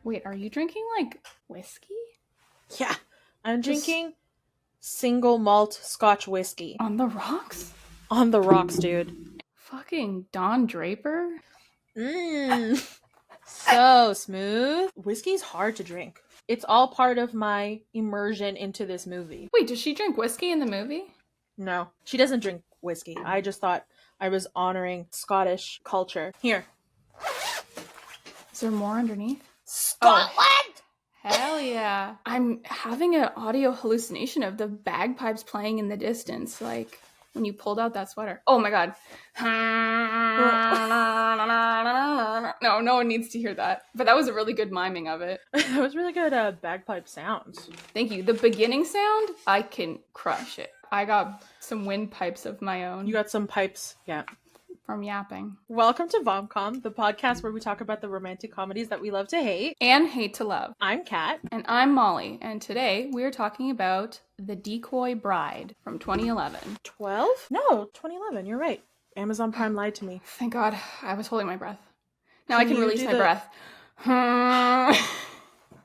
Wait, are you drinking, like, whiskey? Yeah. I'm drinking single malt Scotch whiskey. On the rocks? On the rocks, dude. Fucking Don Draper? So smooth. Whiskey's hard to drink. It's all part of my immersion into this movie. Wait, does she drink whiskey in the movie? No, she doesn't drink whiskey. I just thought I was honoring Scottish culture. Here. Is there more underneath? Scotland! Oh, hell yeah. I'm having an audio hallucination of the bagpipes playing in the distance, like when you pulled out that sweater. Oh my god. No one needs to hear that. But that was a really good miming of it. That was really good bagpipe sounds. Thank you. The beginning sound, I can crush it. I got some windpipes of my own. You got some pipes, yeah. From yapping. Welcome to VomCom, the podcast where we talk about the romantic comedies that we love to hate. And hate to love. I'm Kat. And I'm Molly. And today we're talking about The Decoy Bride from 2011. 12? No, 2011, you're right. Amazon Prime lied to me. Thank God. I was holding my breath. Now I can release my breath.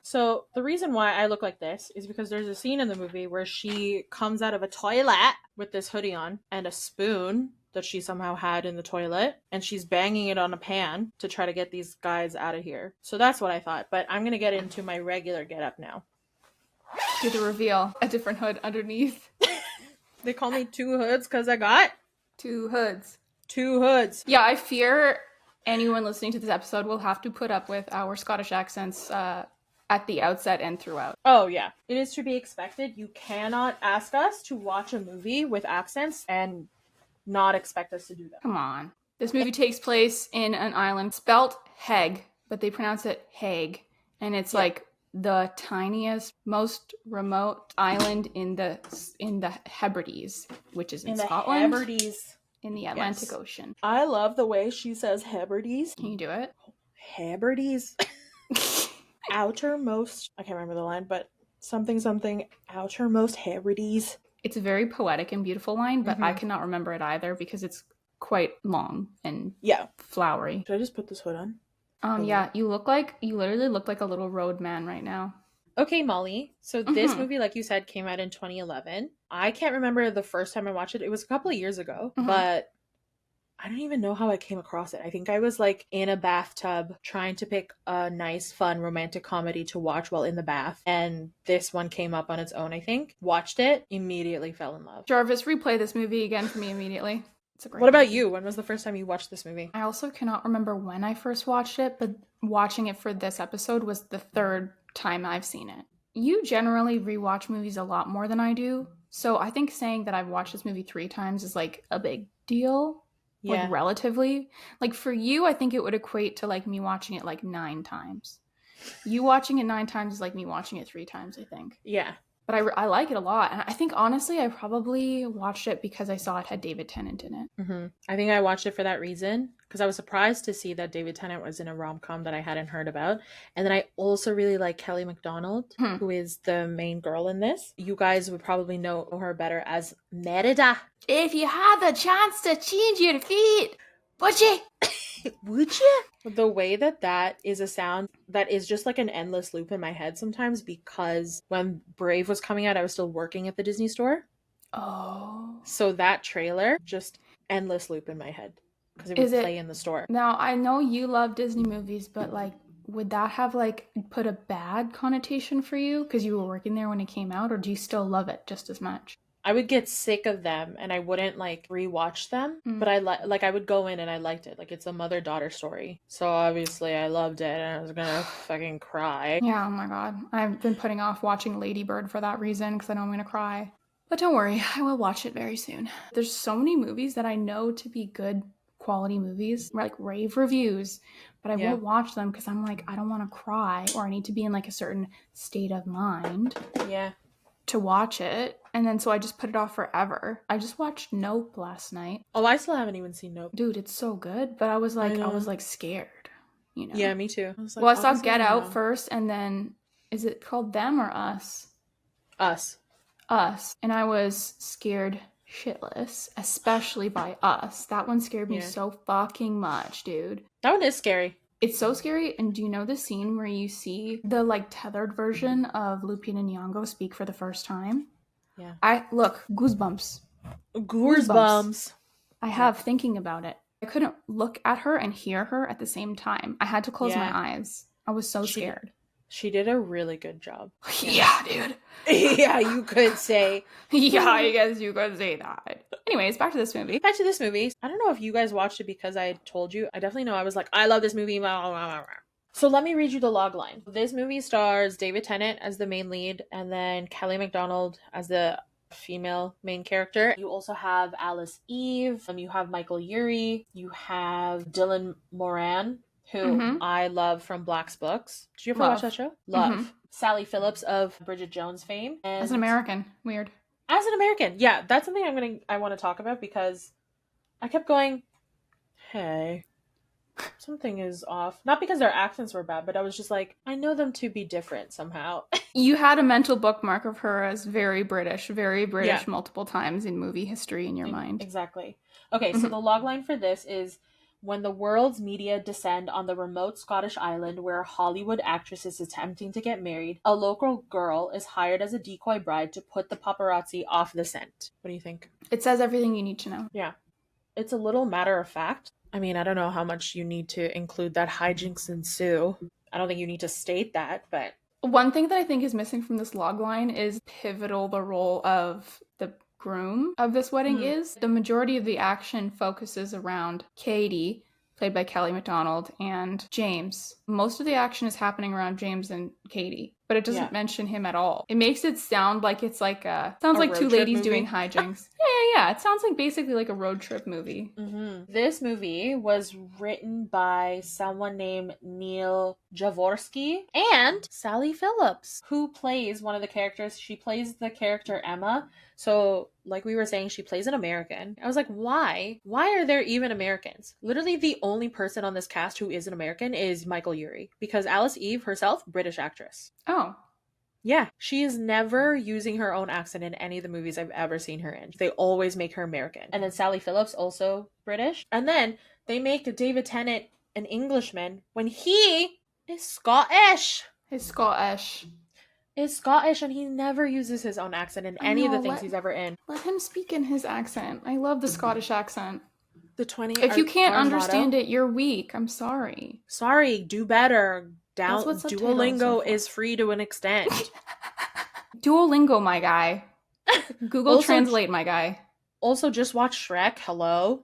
So the reason why I look like this is because there's a scene in the movie where she comes out of a toilet with this hoodie on and a spoon that she somehow had in the toilet, and she's banging it on a pan to try to get these guys out of here. So that's what I thought, but I'm gonna get into my regular getup now. Do the reveal. A different hood underneath. They call me two hoods because I got two hoods. Two hoods. Yeah, I fear anyone listening to this episode will have to put up with our Scottish accents at the outset and throughout. Oh, yeah. It is to be expected. You cannot ask us to watch a movie with accents and not expect us to do that. Come on. This movie takes place in an island spelt Heg, but they pronounce it Hague. And it's like the tiniest, most remote island in the Hebrides, which is in Scotland. The Hebrides. In the Atlantic Ocean. I love the way she says Hebrides. Can you do it? Hebrides. Outermost. I can't remember the line, but something outermost Hebrides. It's a very poetic and beautiful line, but I cannot remember it either because it's quite long and flowery. Should I just put this hood on? Yeah, you literally look like a little road man right now. Okay, Molly. So this movie, like you said, came out in 2011. I can't remember the first time I watched it. It was a couple of years ago, but I don't even know how I came across it. I think I was like in a bathtub trying to pick a nice, fun, romantic comedy to watch while in the bath. And this one came up on its own, I think. Watched it, immediately fell in love. Jarvis, replay this movie again for me immediately. It's a great What about you? When was the first time you watched this movie? I also cannot remember when I first watched it, but watching it for this episode was the third time I've seen it. You generally rewatch movies a lot more than I do. So I think saying that I've watched this movie 3 times is like a big deal. Yeah. Like relatively. Like for you, I think it would equate to like me watching it like 9 times. You watching it 9 times is like me watching it 3 times, I think. Yeah. But I like it a lot. And I think honestly, I probably watched it because I saw it had David Tennant in it. I think I watched it for that reason. Because I was surprised to see that David Tennant was in a rom-com that I hadn't heard about. And then I also really like Kelly MacDonald, who is the main girl in this. You guys would probably know her better as Merida. If you had the chance to change your feet, would you? Would you? The way that is a sound that is just like an endless loop in my head sometimes, because when Brave was coming out, I was still working at the Disney store. Oh. So that trailer, just endless loop in my head. Because it would play in the store. Now, I know you love Disney movies, but like, would that have like put a bad connotation for you because you were working there when it came out, or do you still love it just as much? I would get sick of them and I wouldn't like rewatch them, but I would go in and I liked it. Like it's a mother-daughter story. So obviously I loved it and I was gonna fucking cry. Yeah, oh my god. I've been putting off watching Lady Bird for that reason because I know I'm gonna cry. But don't worry, I will watch it very soon. There's so many movies that I know to be good quality movies, like rave reviews, but I won't watch them because I'm like, I don't want to cry, or I need to be in like a certain state of mind to watch it. And then so I just put it off forever. I just watched Nope last night. Oh, I still haven't even seen Nope. Dude, it's so good, but I was like scared, you know. Yeah, me too. I saw Get Out first, and then is it called Them or Us? Us. And I was scared shitless, especially by Us. That one scared me so fucking much, dude. That one is scary. It's so scary. And do you know the scene where you see the like tethered version of Lupita Nyong'o speak for the first time? Yeah. Goosebumps. Goosebumps. I have thinking about it. I couldn't look at her and hear her at the same time. I had to close my eyes. I was so scared. She did a really good job. Yeah, dude. Yeah, you could say. Yeah, I guess you could say that. Anyways, back to this movie. Back to this movie. I don't know if you guys watched it because I told you. I definitely know I was like, I love this movie. Blah, blah, blah, blah. So let me read you the log line. This movie stars David Tennant as the main lead and then Kelly MacDonald as the female main character. You also have Alice Eve. You have Michael Urie. You have Dylan Moran, who I love from Black's Books. Did you ever watch that show? Love. Sally Phillips of Bridget Jones fame. And as an American. Weird. As an American. Yeah, that's something I want to talk about because I kept going, hey, something is off. Not because their accents were bad, but I was just like, I know them to be different somehow. You had a mental bookmark of her as very British multiple times in movie history in your mind. Exactly. Okay, so the logline for this is, when the world's media descend on the remote Scottish island where a Hollywood actress is attempting to get married, a local girl is hired as a decoy bride to put the paparazzi off the scent. What do you think? It says everything you need to know. Yeah. It's a little matter of fact. I mean, I don't know how much you need to include that hijinks ensue. I don't think you need to state that, but... One thing that I think is missing from this logline is pivotal the role of the groom of this wedding is. The majority of the action focuses around Katie, played by Kelly MacDonald, and James. Most of the action is happening around James and Katie, but it doesn't mention him at all. It makes it sound like it's like sounds like two ladies doing hijinks. Yeah. It sounds like basically like a road trip movie. This movie was written by someone named Neil Javorsky and Sally Phillips, who plays one of the characters. She plays the character Emma. So, like we were saying, she plays an American. I was like, why? Why are there even Americans? Literally, the only person on this cast who is an American is Michael Urie, because Alice Eve herself, British actress. Oh. Yeah, she is never using her own accent in any of the movies I've ever seen her in. They always make her American. And then Sally Phillips, also British. And then they make David Tennant an Englishman when he is Scottish. He's Scottish. Is Scottish, and he never uses his own accent in any of the things he's ever in. Let him speak in his accent. I love the Scottish accent. The 20. If you can't understand it, you're weak. I'm sorry. Sorry, do better. Duolingo is free to an extent. Duolingo, my guy. Google Translate, my guy. Also, just watch Shrek. Hello.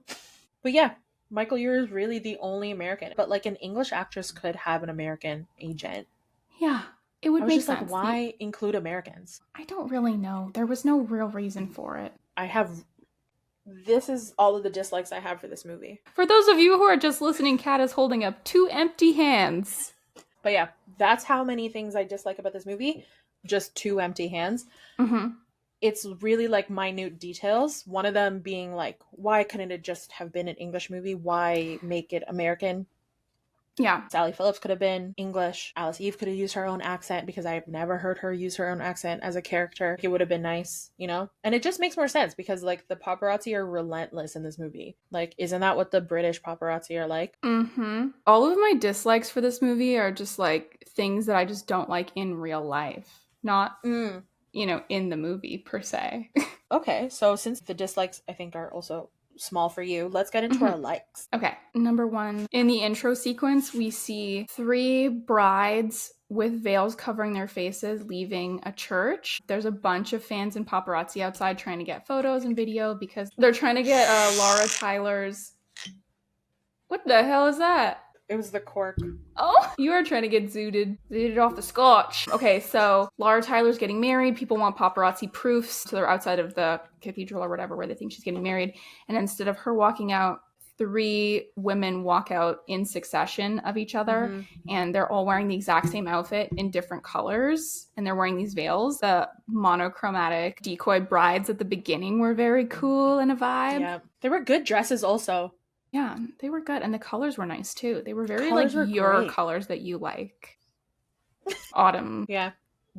But yeah, Michael Urie is really the only American. But like an English actress could have an American agent. Yeah. It would make sense. Like, why include Americans? I don't really know. There was no real reason for it. This is all of the dislikes I have for this movie. For those of you who are just listening, Kat is holding up 2 empty hands. But yeah, that's how many things I dislike about this movie. Just 2 empty hands. It's really like minute details. One of them being like, why couldn't it just have been an English movie? Why make it American? Yeah. Sally Phillips could have been English. Alice Eve could have used her own accent because I've never heard her use her own accent as a character. It would have been nice, you know? And it just makes more sense because, like, the paparazzi are relentless in this movie. Like, isn't that what the British paparazzi are like? All of my dislikes for this movie are just, like, things that I just don't like in real life. Not, you know, in the movie, per se. Okay, so since the dislikes, I think, are also small for you, let's get into our likes. Okay, number 1. In the intro sequence, we see 3 brides with veils covering their faces leaving a church. There's a bunch of fans and paparazzi outside trying to get photos and video because they're trying to get Laura Tyler's... What the hell is that? It was the cork. Oh, you are trying to get zooted off the scotch. Okay, so Laura Tyler's getting married. People want paparazzi proofs, so they're outside of the cathedral or whatever where they think she's getting married. And instead of her walking out, 3 women walk out in succession of each other, and they're all wearing the exact same outfit in different colors, and they're wearing these veils. The monochromatic decoy brides at the beginning were very cool and a vibe. Yeah, they were good dresses also. Yeah, they were good. And the colors were nice, too. They were very, like, your colors that you like. Autumn. Yeah.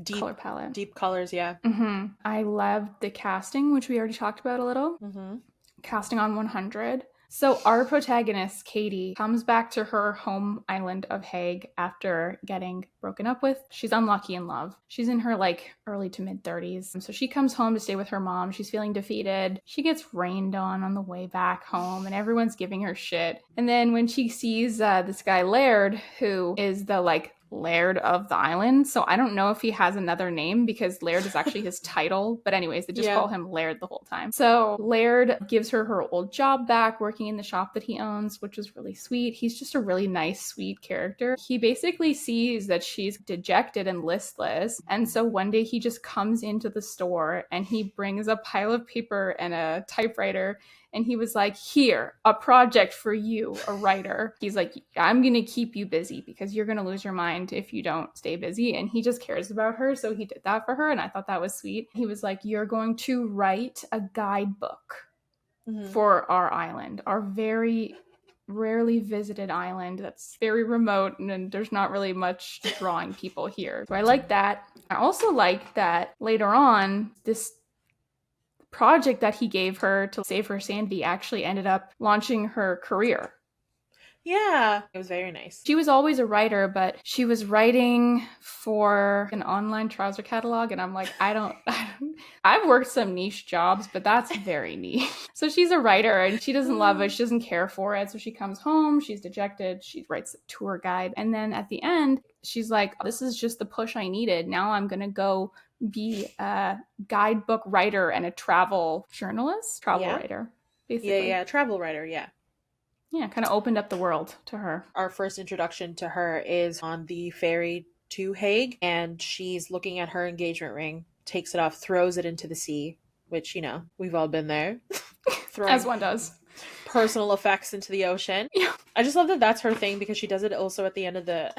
Deep color palette. Deep colors, yeah. I loved the casting, which we already talked about a little. Casting on 100. So our protagonist, Katie, comes back to her home island of Hague after getting broken up with. She's unlucky in love. She's in her like early to mid 30s. So she comes home to stay with her mom. She's feeling defeated. She gets rained on the way back home and everyone's giving her shit. And then when she sees this guy Laird, who is the like Laird of the island. So I don't know if he has another name because Laird is actually his title. But anyways, they just call him Laird the whole time. So Laird gives her old job back working in the shop that he owns, which is really sweet. He's just a really nice, sweet character. He basically sees that she's dejected and listless. And so one day he just comes into the store and he brings a pile of paper and a typewriter. And he was like, here, a project for you, a writer. He's like, I'm going to keep you busy because you're going to lose your mind if you don't stay busy. And he just cares about her. So he did that for her. And I thought that was sweet. He was like, you're going to write a guidebook for our island, our very rarely visited island that's very remote and there's not really much drawing people here. So I like that. I also like that later on, this project that he gave her to save her sanity actually ended up launching her career. Yeah, it was very nice. She was always a writer, but she was writing for an online trouser catalog, and I'm like, I've worked some niche jobs, but that's very niche. So she's a writer, and she doesn't love it. She doesn't care for it. So she comes home, she's dejected, she writes a tour guide, and then at the end, she's like, this is just the push I needed. Now I'm gonna go be a guidebook writer and a travel journalist, writer, basically. Yeah, travel writer, yeah. Yeah, kind of opened up the world to her. Our first introduction to her is on the ferry to Hague, and she's looking at her engagement ring, takes it off, throws it into the sea, which, you know, we've all been there. As one does. Personal effects into the ocean. Yeah. I just love that that's her thing because she does it also at the end of the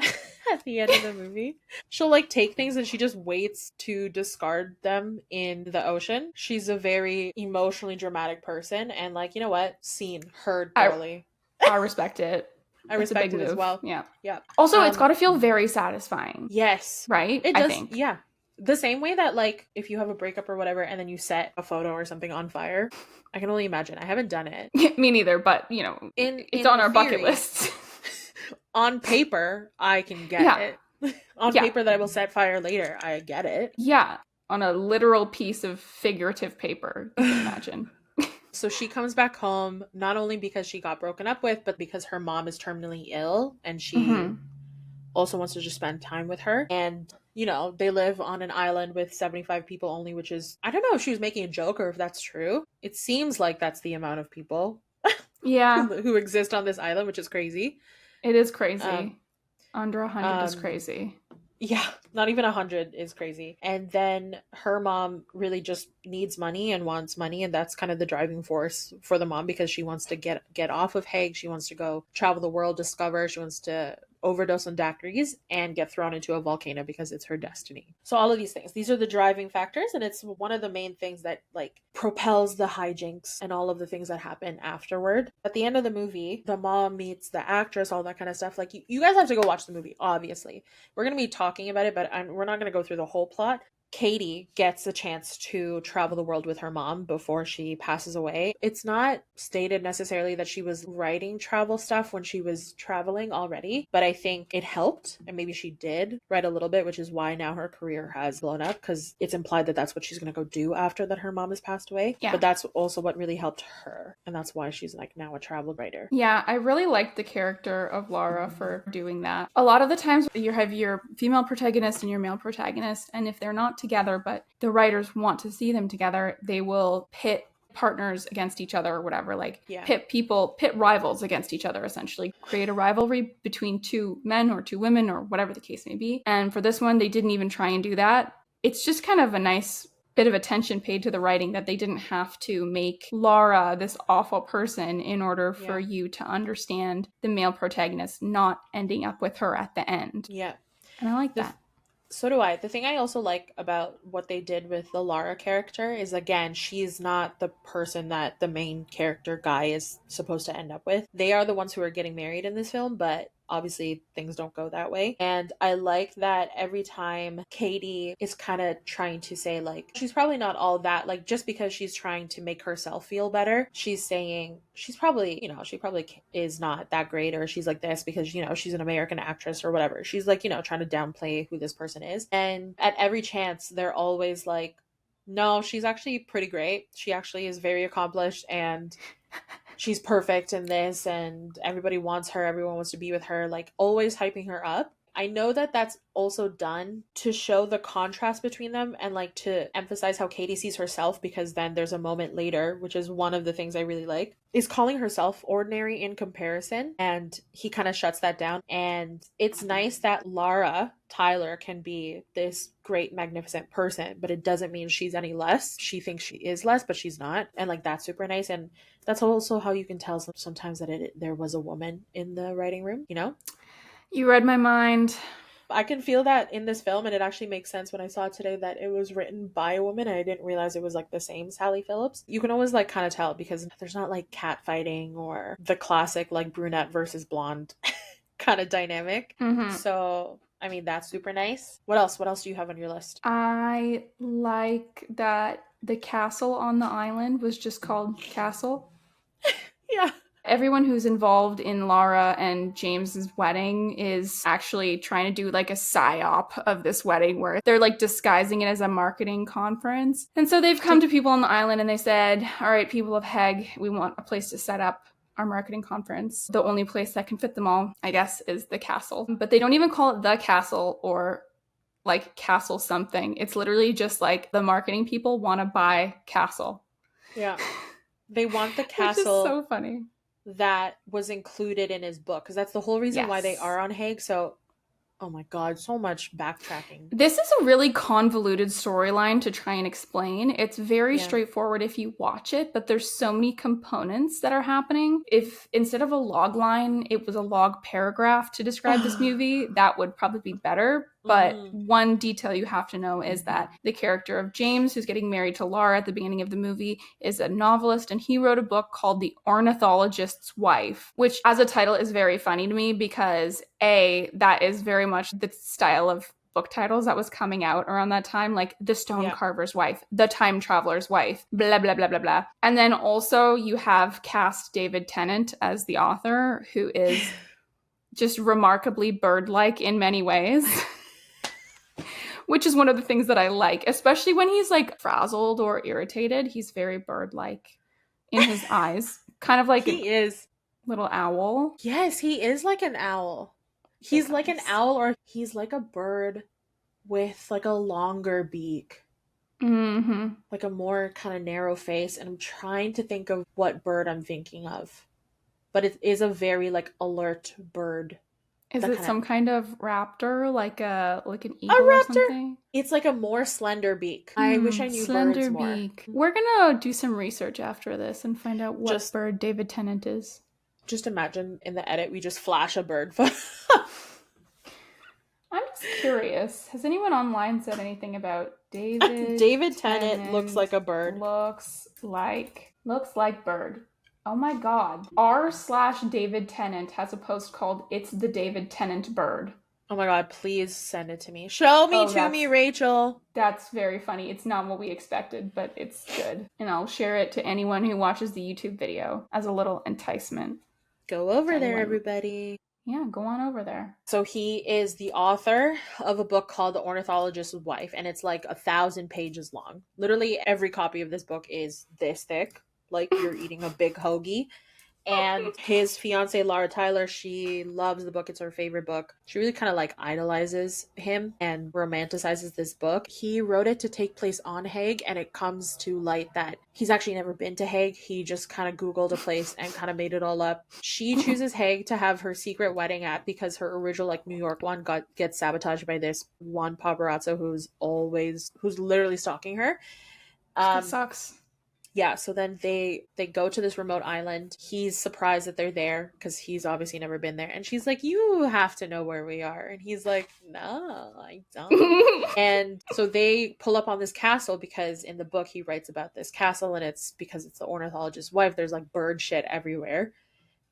at the end of the movie. She'll like take things and she just waits to discard them in the ocean. She's a very emotionally dramatic person, and like, you know what? Seen, heard, barely. I respect it. I respect it as well. Yeah. Yeah. Also, it's got to feel very satisfying. Yes. Right? It does. I think. Yeah. The same way that like if you have a breakup or whatever and then you set a photo or something on fire. I can only imagine. I haven't done it. Me neither, but you know, it's on our bucket list. On paper, I can get it. On paper that I will set fire later, I get it. Yeah. On a literal piece of figurative paper, you can imagine. So she comes back home, not only because she got broken up with, but because her mom is terminally ill and she also wants to just spend time with her. And, you know, they live on an island with 75 people only, which is, I don't know if she was making a joke or if that's true. It seems like that's the amount of people who exist on this island, which is crazy. It is crazy. Under 100 is crazy. Yeah, not even 100 is crazy. And then her mom really just needs money and wants money, and that's kind of the driving force for the mom because she wants to get off of Hague. She wants to go travel the world, discover. She wants to overdose on daiquiris and get thrown into a volcano because it's her destiny. So all of these things, these are the driving factors, and it's one of the main things that like propels the hijinks and all of the things that happen afterward. At the end of the movie, the mom meets the actress, all that kind of stuff. Like you guys have to go watch the movie, obviously. We're going to be talking about it, but we're not going to go through the whole plot. Katie gets a chance to travel the world with her mom before she passes away. It's not stated necessarily that she was writing travel stuff when she was traveling already, but I think it helped, and maybe she did write a little bit, which is why now her career has blown up, because it's implied that that's what she's going to go do after that her mom has passed away. Yeah. But that's also what really helped her, and that's why she's like now a travel writer. Yeah, I really liked the character of Lara for doing that. A lot of the times you have your female protagonist and your male protagonist, and if they're not together, but the writers want to see them together, they will pit partners against each other or whatever, like pit rivals against each other, essentially create a rivalry between two men or two women or whatever the case may be. And for this one, they didn't even try and do that. It's just kind of a nice bit of attention paid to the writing that they didn't have to make Lara this awful person in order for you to understand the male protagonist not ending up with her at the end. Yeah. And I like that. So do I. The thing I also like about what they did with the Lara character is, again, she's not the person that the main character guy is supposed to end up with. They are the ones who are getting married in this film, but obviously things don't go that way. And I like that every time Katie is kind of trying to say, like, she's probably not all that, like, just because she's trying to make herself feel better, she's saying she's probably, you know, she probably is not that great, or she's like this because, you know, she's an American actress or whatever. She's like, you know, trying to downplay who this person is. And at every chance, they're always like, no, she's actually pretty great. She actually is very accomplished, and she's perfect in this, and everybody wants her, everyone wants to be with her, like always hyping her up. I know that that's also done to show the contrast between them and like to emphasize how Katie sees herself, because then there's a moment later, which is one of the things I really like, is calling herself ordinary in comparison, and he kind of shuts that down. And it's nice that Lara Tyler can be this great magnificent person, but it doesn't mean she's any less. She thinks she is less, but she's not, and like that's super nice. And that's also how you can tell sometimes that there was a woman in the writing room, you know? You read my mind. I can feel that in this film, and it actually makes sense when I saw it today that it was written by a woman, and I didn't realize it was like the same Sally Phillips. You can always like kind of tell because there's not like cat fighting or the classic like brunette versus blonde kind of dynamic. So I mean, that's super nice. What else do you have on your list? I like that the castle on the island was just called Castle. Yeah. Everyone who's involved in Lara and James's wedding is actually trying to do like a psyop of this wedding where they're like disguising it as a marketing conference. And so they've come to people on the island and they said, all right, people of Heg, we want a place to set up our marketing conference. The only place that can fit them all, I guess, is the castle. But they don't even call it the castle or like castle something. It's literally just like the marketing people want to buy castle. Yeah. They want the castle. Which is so funny. That was included in his book, because that's the whole reason why they are on Hague. So, oh my god, so much backtracking. This is a really convoluted storyline to try and explain. It's very straightforward if you watch it, but there's so many components that are happening. If instead of a log line, it was a log paragraph to describe this movie, that would probably be better. But one detail you have to know is that the character of James, who's getting married to Lara at the beginning of the movie, is a novelist, and he wrote a book called The Ornithologist's Wife, which as a title is very funny to me because A, that is very much the style of book titles that was coming out around that time, like The Stonecarver's Wife, The Time Traveler's Wife, blah, blah, blah, blah, blah. And then also you have cast David Tennant as the author, who is just remarkably bird-like in many ways. Which is one of the things that I like, especially when he's like frazzled or irritated. He's very bird-like in his eyes. Kind of like he is little owl. Yes, he is like an owl. He's like an owl, or he's like a bird with like a longer beak. Like a more kind of narrow face. And I'm trying to think of what bird I'm thinking of. But it is a very like alert bird. Is it some kind of raptor, like an eagle or something? It's like a more slender beak. I wish I knew birds more. Slender beak. We're gonna do some research after this and find out what bird David Tennant is. Just imagine in the edit we just flash a bird. I'm just curious. Has anyone online said anything about David Tennant looks like a bird. Looks like bird. Oh my god. r/David Tennant has a post called It's the David Tennant Bird. Oh my god, please send it to me. Show me, Rachel. That's very funny. It's not what we expected, but it's good. And I'll share it to anyone who watches the YouTube video as a little enticement. Go over there, everybody. Yeah, go on over there. So he is the author of a book called The Ornithologist's Wife, and it's like 1,000 pages long. Literally every copy of this book is this thick. Like you're eating a big hoagie. And his fiance Lara Tyler, she loves the book. It's her favorite book. She really kind of like idolizes him and romanticizes this book. He wrote it to take place on Hague, and it comes to light that he's actually never been to Hague. He just kind of Googled a place and kind of made it all up. She chooses Hague to have her secret wedding at because her original like New York one gets sabotaged by this one paparazzo who's literally stalking her. That sucks. Yeah, so then they go to this remote island. He's surprised that they're there because he's obviously never been there. And she's like, you have to know where we are. And he's like, no, I don't. And so they pull up on this castle because in the book he writes about this castle, and it's because it's the ornithologist's wife. There's like bird shit everywhere.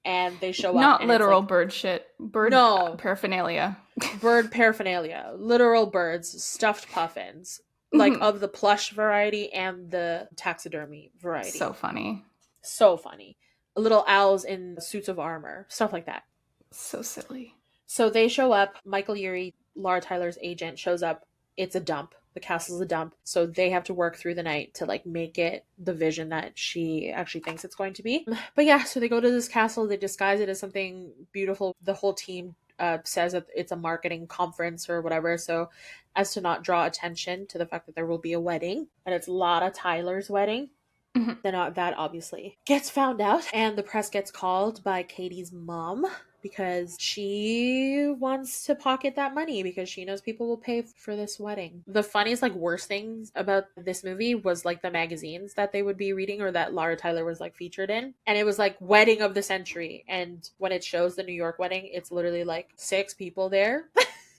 and they show up. Not and literal like, bird shit. Bird no, paraphernalia. bird paraphernalia. Literal birds, stuffed puffins. Like of the plush variety and the taxidermy variety. So funny. So funny. Little owls in suits of armor. Stuff like that. So silly. So they show up. Michael Urie, Laura Tyler's agent, shows up. It's a dump. The castle's a dump. So they have to work through the night to like make it the vision that she actually thinks it's going to be. But yeah, so they go to this castle. They disguise it as something beautiful. The whole team says that it's a marketing conference or whatever. So as to not draw attention to the fact that there will be a wedding. And it's Laura Tyler's wedding. Then that obviously gets found out. And the press gets called by Katie's mom. Because she wants to pocket that money because she knows people will pay for this wedding. The funniest, like, worst things about this movie was, like, the magazines that they would be reading or that Laura Tyler was, like, featured in. And it was, like, wedding of the century. And when it shows the New York wedding, it's literally, like, 6 people there.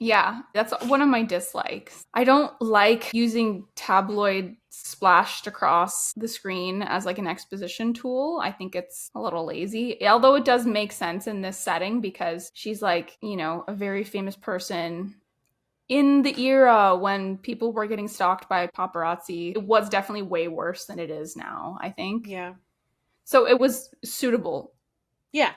Yeah, that's one of my dislikes. I don't like using tabloid splashed across the screen as like an exposition tool. I think it's a little lazy, although it does make sense in this setting because she's like, you know, a very famous person in the era when people were getting stalked by paparazzi. It was definitely way worse than it is now, I think. Yeah. So it was suitable. Yeah.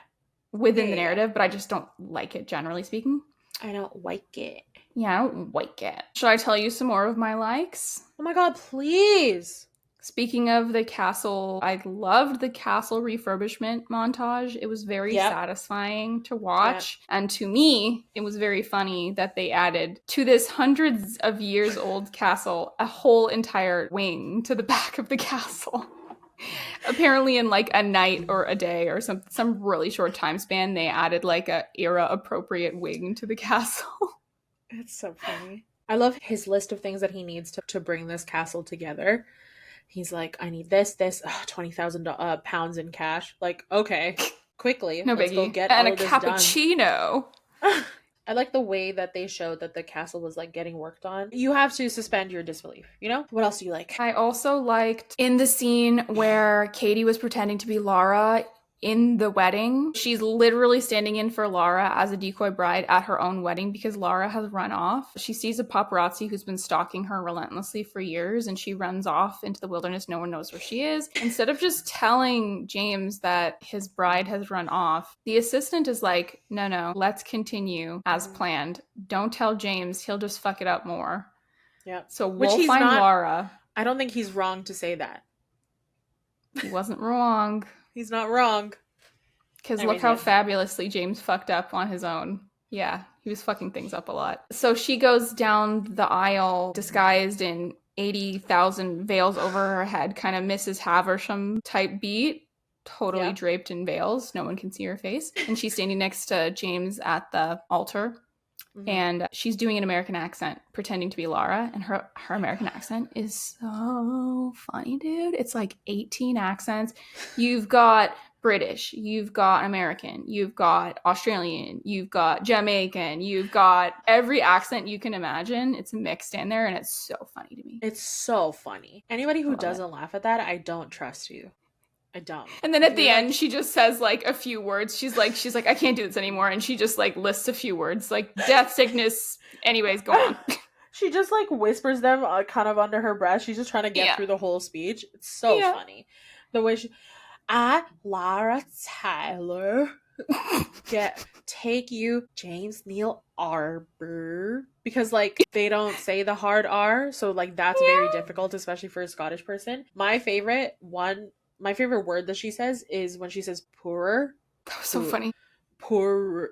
Within the narrative, but I just don't like it, generally speaking. I don't like it. Yeah, I don't like it. Should I tell you some more of my likes? Oh my god, please. Speaking of the castle, I loved the castle refurbishment montage. It was very satisfying to watch. And to me, it was very funny that they added to this hundreds of years old castle a whole entire wing to the back of the castle. Apparently in like a night or a day or some really short time span, they added like a era appropriate wing to the castle. It's so funny. I love his list of things that he needs to bring this castle together. He's like, I need this, 20,000 pounds in cash. Like, okay, quickly. No let's biggie. Go get and all a this cappuccino. Done. I like the way that they showed that the castle was like getting worked on. You have to suspend your disbelief, you know? What else do you like? I also liked in the scene where Katie was pretending to be Laura in the wedding. She's literally standing in for Laura as a decoy bride at her own wedding because Laura has run off. She sees a paparazzi who's been stalking her relentlessly for years and she runs off into the wilderness. No one knows where she is. Instead of just telling James that his bride has run off, the assistant is like, no, let's continue as planned. Don't tell James. He'll just fuck it up more. Yeah. So we'll find Laura. I don't think he's wrong to say that. He wasn't wrong. He's not wrong. Because look how fabulously James fucked up on his own. Yeah, he was fucking things up a lot. So she goes down the aisle disguised in 80,000 veils over her head, kind of Mrs. Havisham type beat, totally draped in veils. No one can see her face. And she's standing next to James at the altar. Mm-hmm. And she's doing an American accent, pretending to be Laura. And her American accent is so funny, dude. It's like 18 accents. You've got British, you've got American, you've got Australian, you've got Jamaican, you've got every accent you can imagine. It's mixed in there and it's so funny to me. It's so funny. Anybody who doesn't laugh at that, I don't trust you. I don't. And then at the end, she just says like a few words. She's like, I can't do this anymore. And she just like lists a few words like death, sickness. Anyways, go on. She just like whispers them kind of under her breath. She's just trying to get through the whole speech. It's so funny. The way Laura Tyler, take you James Neil Arbor, because like they don't say the hard R, so like that's very difficult, especially for a Scottish person. My favorite word that she says is when she says poorer. That was so funny. Poorer.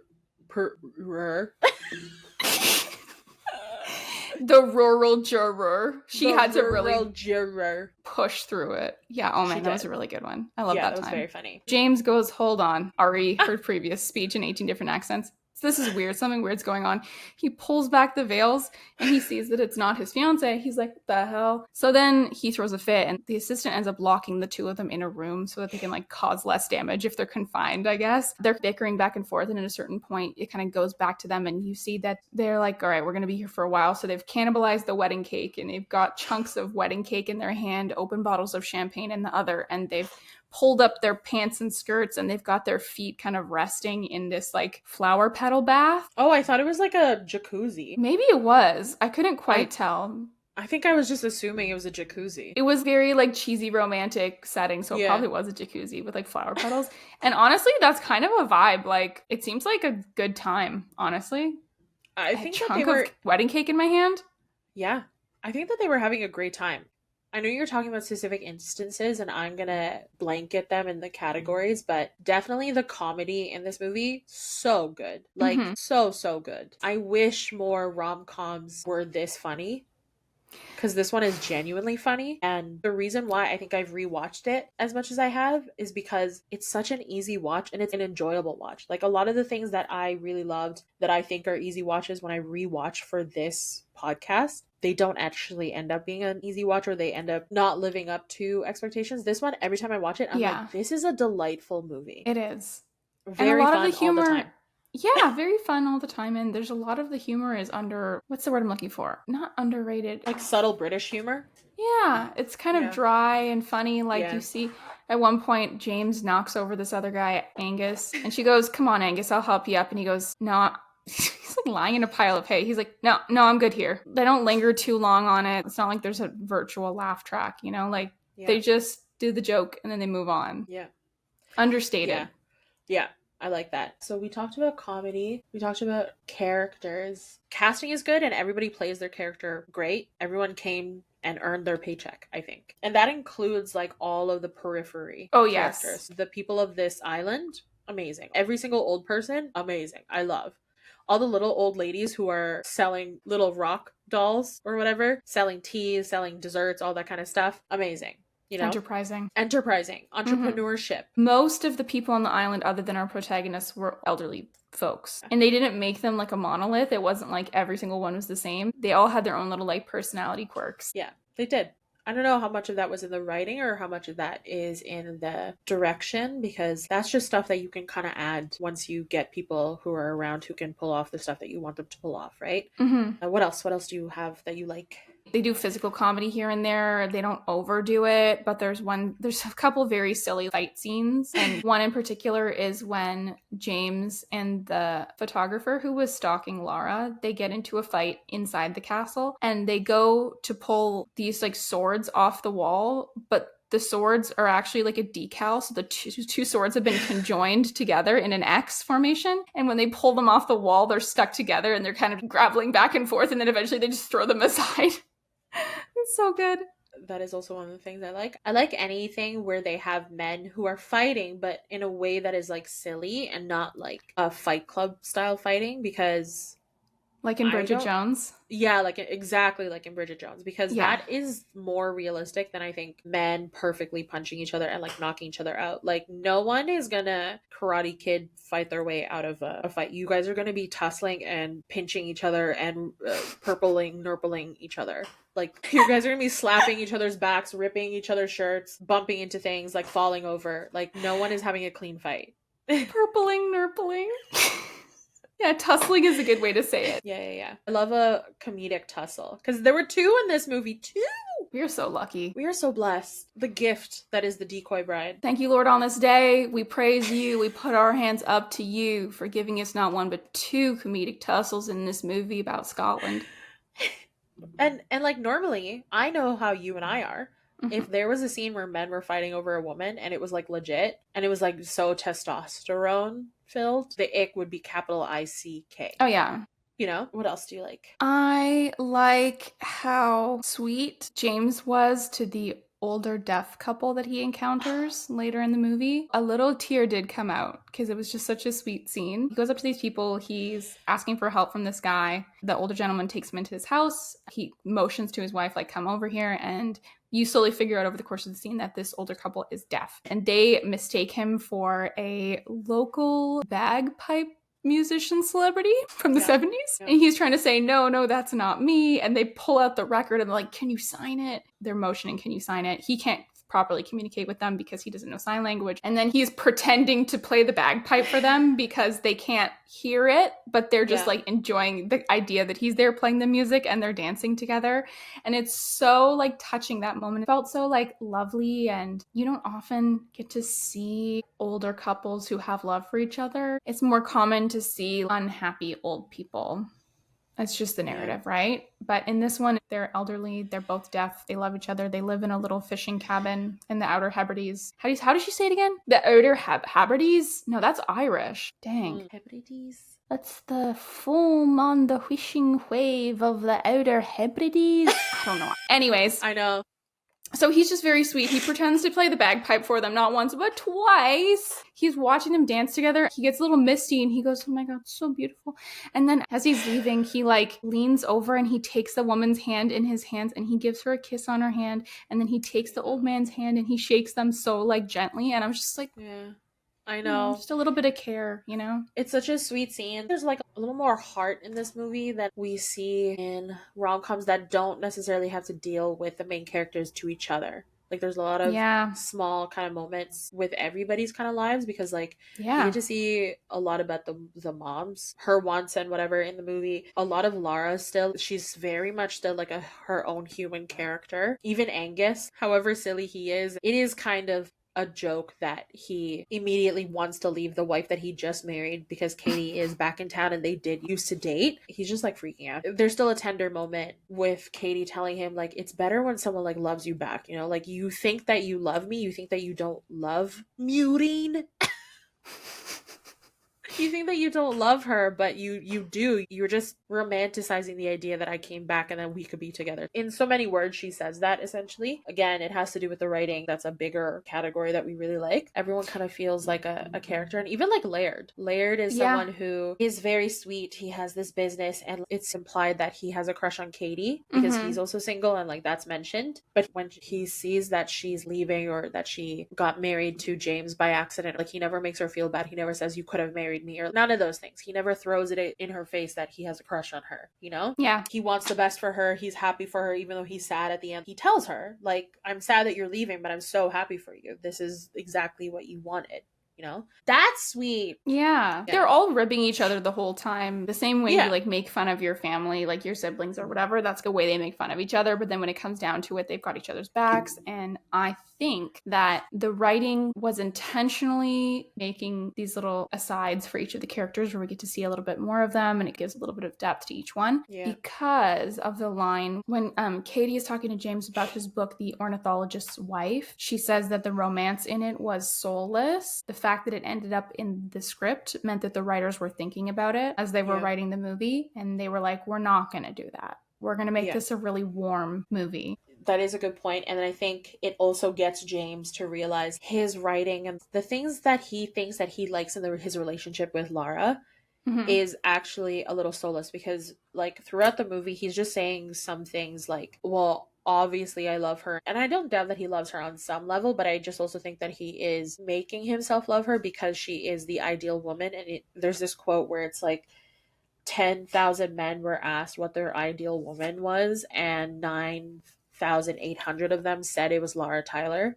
The rural juror. She had to really juror push through it. Yeah, oh man, that was a really good one. I love that time. That was very funny. James goes, hold on. Ari, her previous speech in 18 different accents. So this is weird. Something weird's going on. He pulls back the veils and he sees that it's not his fiance. He's like, what the hell? So then he throws a fit and the assistant ends up locking the two of them in a room so that they can like cause less damage if they're confined, I guess. They're bickering back and forth and at a certain point it kind of goes back to them and you see that they're like, all right, we're going to be here for a while. So they've cannibalized the wedding cake and they've got chunks of wedding cake in their hand, open bottles of champagne in the other, and they've pulled up their pants and skirts and they've got their feet kind of resting in this like flower petal bath. Oh, I thought it was like a jacuzzi. Maybe it was. I couldn't quite tell. I think I was just assuming it was a jacuzzi. It was very like cheesy romantic setting, so it probably was a jacuzzi with like flower petals. And honestly, that's kind of a vibe. Like, it seems like a good time, honestly. I think a chunk of wedding cake in my hand. Yeah. I think that they were having a great time. I know you're talking about specific instances and I'm going to blanket them in the categories, but definitely the comedy in this movie, so good. Like, so good. I wish more rom-coms were this funny, because this one is genuinely funny. And the reason why I think I've rewatched it as much as I have is because it's such an easy watch and it's an enjoyable watch. Like, a lot of the things that I really loved that I think are easy watches when I rewatch for this podcast, they don't actually end up being an easy watch, or they end up not living up to expectations. This one, every time I watch it, I'm like, this is a delightful movie. It is. Very and a lot fun of the humor, all the time. Yeah, very fun all the time. And there's a lot of the humor is what's the word I'm looking for? Not underrated. Like subtle British humor? Yeah, it's kind of dry and funny. Like, you see at one point, James knocks over this other guy, Angus, and she goes, "Come on, Angus, I'll help you up." And he goes, "No." He's like lying in a pile of hay. He's like, no, I'm good here. They don't linger too long on it. It's not like there's a virtual laugh track, you know? Like, they just do the joke and then they move on. Yeah. Understated. Yeah. I like that. So we talked about comedy. We talked about characters. Casting is good and everybody plays their character great. Everyone came and earned their paycheck, I think. And that includes like all of the periphery characters. Yes. The people of this island, amazing. Every single old person, amazing. I love. All the little old ladies who are selling little rock dolls or whatever, selling teas, selling desserts, all that kind of stuff. Amazing. You know? Enterprising. Entrepreneurship. Most of the people on the island, other than our protagonists, were elderly folks. And they didn't make them like a monolith. It wasn't like every single one was the same. They all had their own little like personality quirks. Yeah, they did. I don't know how much of that was in the writing or how much of that is in the direction, because that's just stuff that you can kind of add once you get people who are around who can pull off the stuff that you want them to pull off, right? What else? What else do you have that you like? They do physical comedy here and there. They don't overdo it, but there's a couple very silly fight scenes. And one in particular is when James and the photographer who was stalking Laura, they get into a fight inside the castle and they go to pull these like swords off the wall, but the swords are actually like a decal. So the two swords have been conjoined together in an X formation. And when they pull them off the wall, they're stuck together and they're kind of grappling back and forth. And then eventually they just throw them aside. It's so good. That is also one of the things I like. I like anything where they have men who are fighting, but in a way that is like silly and not like a Fight Club style fighting, because like in Bridget Jones? Yeah, like exactly like in Bridget Jones, because that is more realistic than I think men perfectly punching each other and like knocking each other out. Like, no one is gonna Karate Kid fight their way out of a fight. You guys are gonna be tussling and pinching each other and nurpling each other. Like, you guys are gonna be slapping each other's backs, ripping each other's shirts, bumping into things, like falling over. Like, no one is having a clean fight. Nurpling. Yeah, tussling is a good way to say it. Yeah. I love a comedic tussle, because there were two in this movie too. We are so lucky. We are so blessed. The gift that is the Decoy Bride. Thank you, Lord, on this day. We praise you. We put our hands up to you for giving us not one but two comedic tussles in this movie about Scotland. And like, normally, I know how you and I are. If there was a scene where men were fighting over a woman and it was like legit and it was like so testosterone filled, the ick would be capital ICK. Oh yeah. You know, what else do you like? I like how sweet James was to the older deaf couple that he encounters later in the movie. A little tear did come out because it was just such a sweet scene. He goes up to these people. He's asking for help from this guy. The older gentleman takes him into his house. He motions to his wife, like, come over here. And you slowly figure out over the course of the scene that this older couple is deaf. And they mistake him for a local bagpipe musician celebrity from the 70s. Yeah. And he's trying to say, no, that's not me. And they pull out the record and they're like, can you sign it? They're motioning, can you sign it? He can't properly communicate with them because he doesn't know sign language. And then he's pretending to play the bagpipe for them because they can't hear it, but they're just like enjoying the idea that he's there playing the music and they're dancing together. And it's so like touching, that moment. It felt so like lovely, and you don't often get to see older couples who have love for each other. It's more common to see unhappy old people. It's just the narrative, right? But in this one, they're elderly, they're both deaf, they love each other, they live in a little fishing cabin in the Outer Hebrides. How does she say it again? The Outer Hebrides? No, that's Irish. Dang. Hebrides? That's the foam on the whishing wave of the Outer Hebrides. I don't know. Anyways. I know. So he's just very sweet. He pretends to play the bagpipe for them, not once, but twice. He's watching them dance together. He gets a little misty and he goes, oh my God, so beautiful. And then as he's leaving, he like leans over and he takes the woman's hand in his hands and he gives her a kiss on her hand. And then he takes the old man's hand and he shakes them so like gently. And I'm just like, yeah. I know. Just a little bit of care, you know? It's such a sweet scene. There's like a little more heart in this movie that we see in rom-coms that don't necessarily have to deal with the main characters to each other. Like there's a lot of small kind of moments with everybody's kind of lives, because like you get to see a lot about the moms, her wants and whatever in the movie. A lot of Lara still, she's very much still like her own human character. Even Angus, however silly he is, it is kind of a joke that he immediately wants to leave the wife that he just married because Katie is back in town and they did used to date. He's just like freaking out. There's still a tender moment with Katie telling him like, it's better when someone like loves you back, you know, like you think that you love me, you think that you don't love muting. You think that you don't love her, but you do. You're just romanticizing the idea that I came back and then we could be together. In so many words, she says that essentially. Again, it has to do with the writing. That's a bigger category that we really like. Everyone kind of feels like a character. And even like Laird. Laird is someone who is very sweet. He has this business and it's implied that he has a crush on Katie because he's also single and like that's mentioned. But when he sees that she's leaving or that she got married to James by accident, like he never makes her feel bad. He never says you could have married me or none of those things. He never throws it in her face that he has a crush on her, you know? Yeah. He wants the best for her. He's happy for her, even though he's sad at the end. He tells her, like, I'm sad that you're leaving, but I'm so happy for you. This is exactly what you wanted. You know, that's sweet. Yeah. They're all ribbing each other the whole time. The same way you like make fun of your family, like your siblings or whatever. That's the way they make fun of each other. But then when it comes down to it, they've got each other's backs. And I think that the writing was intentionally making these little asides for each of the characters where we get to see a little bit more of them and it gives a little bit of depth to each one. Because of the line when Katie is talking to James about his book, The Ornithologist's Wife, she says that the romance in it was soulless. The fact that it ended up in the script meant that the writers were thinking about it as they were writing the movie, and they were like, we're not going to do that. We're going to make this a really warm movie. That is a good point. And I think it also gets James to realize his writing and the things that he thinks that he likes in his relationship with Lara is actually a little soulless, because like throughout the movie, he's just saying some things like, well, obviously I love her. And I don't doubt that he loves her on some level, but I just also think that he is making himself love her because she is the ideal woman. And there's this quote where it's like 10,000 men were asked what their ideal woman was, and 9,800 of them said it was Lara Tyler.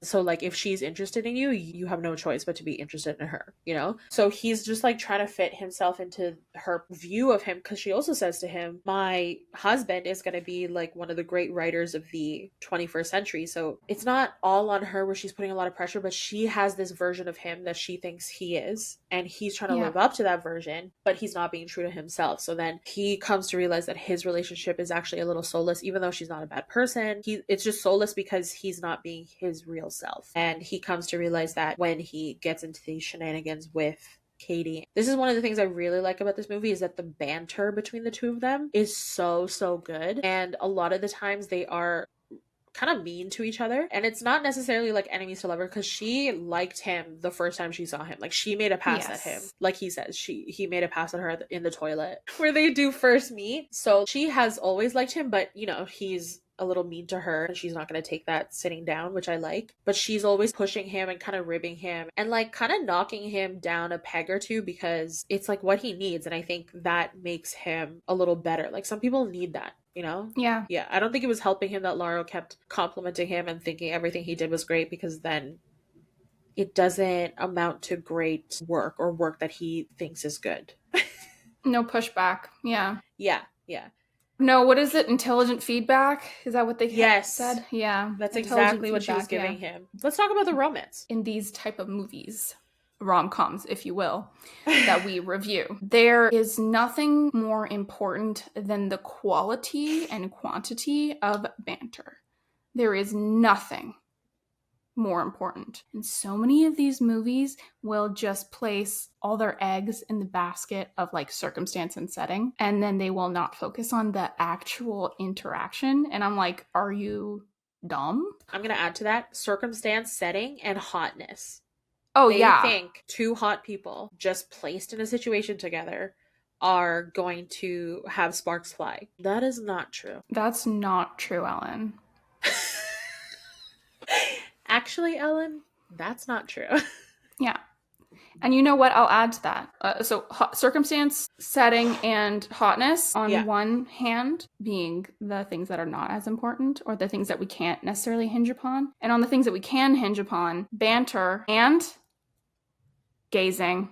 So like if she's interested in you, you have no choice but to be interested in her, you know? So he's just like trying to fit himself into her view of him, because she also says to him, my husband is going to be like one of the great writers of the 21st century. So it's not all on her where she's putting a lot of pressure, but she has this version of him that she thinks he is, and he's trying to live up to that version, but he's not being true to himself. So then he comes to realize that his relationship is actually a little soulless, even though she's not a bad person. It's just soulless because he's not being his real self. And he comes to realize that when he gets into these shenanigans with Katie. This is one of the things I really like about this movie, is that the banter between the two of them is so good. And a lot of the times they are kind of mean to each other, and it's not necessarily like enemies to lover, because she liked him the first time she saw him. Like she made a pass at him, like he says he made a pass at her in the toilet where they do first meet. So she has always liked him, but you know, he's a little mean to her and she's not going to take that sitting down, which I like. But she's always pushing him and kind of ribbing him and like kind of knocking him down a peg or two, because it's like what he needs. And I think that makes him a little better. Like some people need that, you know? Yeah. Yeah, I don't think it was helping him that Laura kept complimenting him and thinking everything he did was great, because then it doesn't amount to great work or work that he thinks is good. No pushback. Yeah. Yeah, yeah. No, what is it? Intelligent feedback? Is that what they Yes. said? Yeah. That's Intelligent exactly what she was feedback, giving him. Let's talk about the romance. In these type of movies, rom-coms, if you will, that we review, there is nothing more important than the quality and quantity of banter. There is nothing more important. And so many of these movies will just place all their eggs in the basket of like circumstance and setting, and then they will not focus on the actual interaction. And I'm like, are you dumb? I'm going to add to that circumstance, setting, and hotness. Oh, They yeah. think two hot people just placed in a situation together are going to have sparks fly. That is not true. That's not true, Ellen. Actually, Ellen, that's not true. Yeah. And you know what? I'll add to that. So circumstance, setting, and hotness on one hand being the things that are not as important, or the things that we can't necessarily hinge upon. And on the things that we can hinge upon, banter and gazing.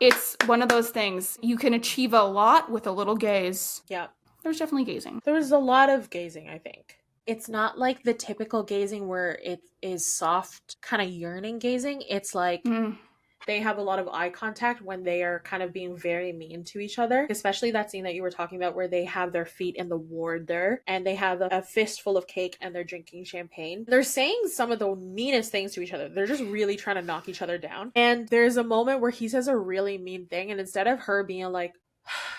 It's one of those things. You can achieve a lot with a little gaze. Yeah. There's definitely gazing. There was a lot of gazing, I think. It's not like the typical gazing where it is soft, kind of yearning gazing. It's like they have a lot of eye contact when they are kind of being very mean to each other. Especially that scene that you were talking about where they have their feet in the water and they have a fistful of cake and they're drinking champagne. They're saying some of the meanest things to each other. They're just really trying to knock each other down. And there's a moment where he says a really mean thing, and instead of her being like,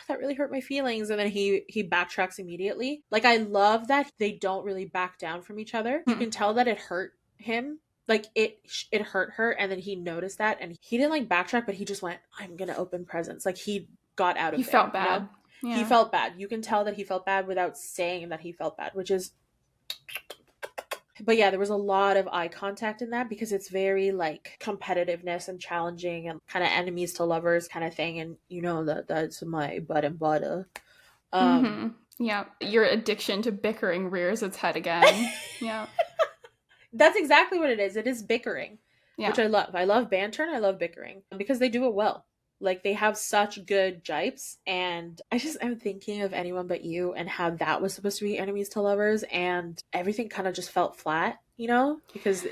that really hurt my feelings, and then he backtracks immediately. Like, I love that they don't really back down from each other. You can tell that it hurt him. Like, it hurt her, and then he noticed that, and he didn't like backtrack, but he just went, I'm gonna open presents. Like, he got out of it. He felt bad. You know? Yeah. He felt bad. You can tell that he felt bad without saying that he felt bad, which is... But yeah, there was a lot of eye contact in that because it's very like competitiveness and challenging and kind of enemies to lovers kind of thing. And you know that's my bread and butter. Yeah, your addiction to bickering rears its head again. Yeah. That's exactly what it is. It is bickering, which I love. I love banter and I love bickering because they do it well. Like, they have such good jipes, and I'm thinking of Anyone But You and how that was supposed to be enemies to lovers, and everything kind of just felt flat, you know? Because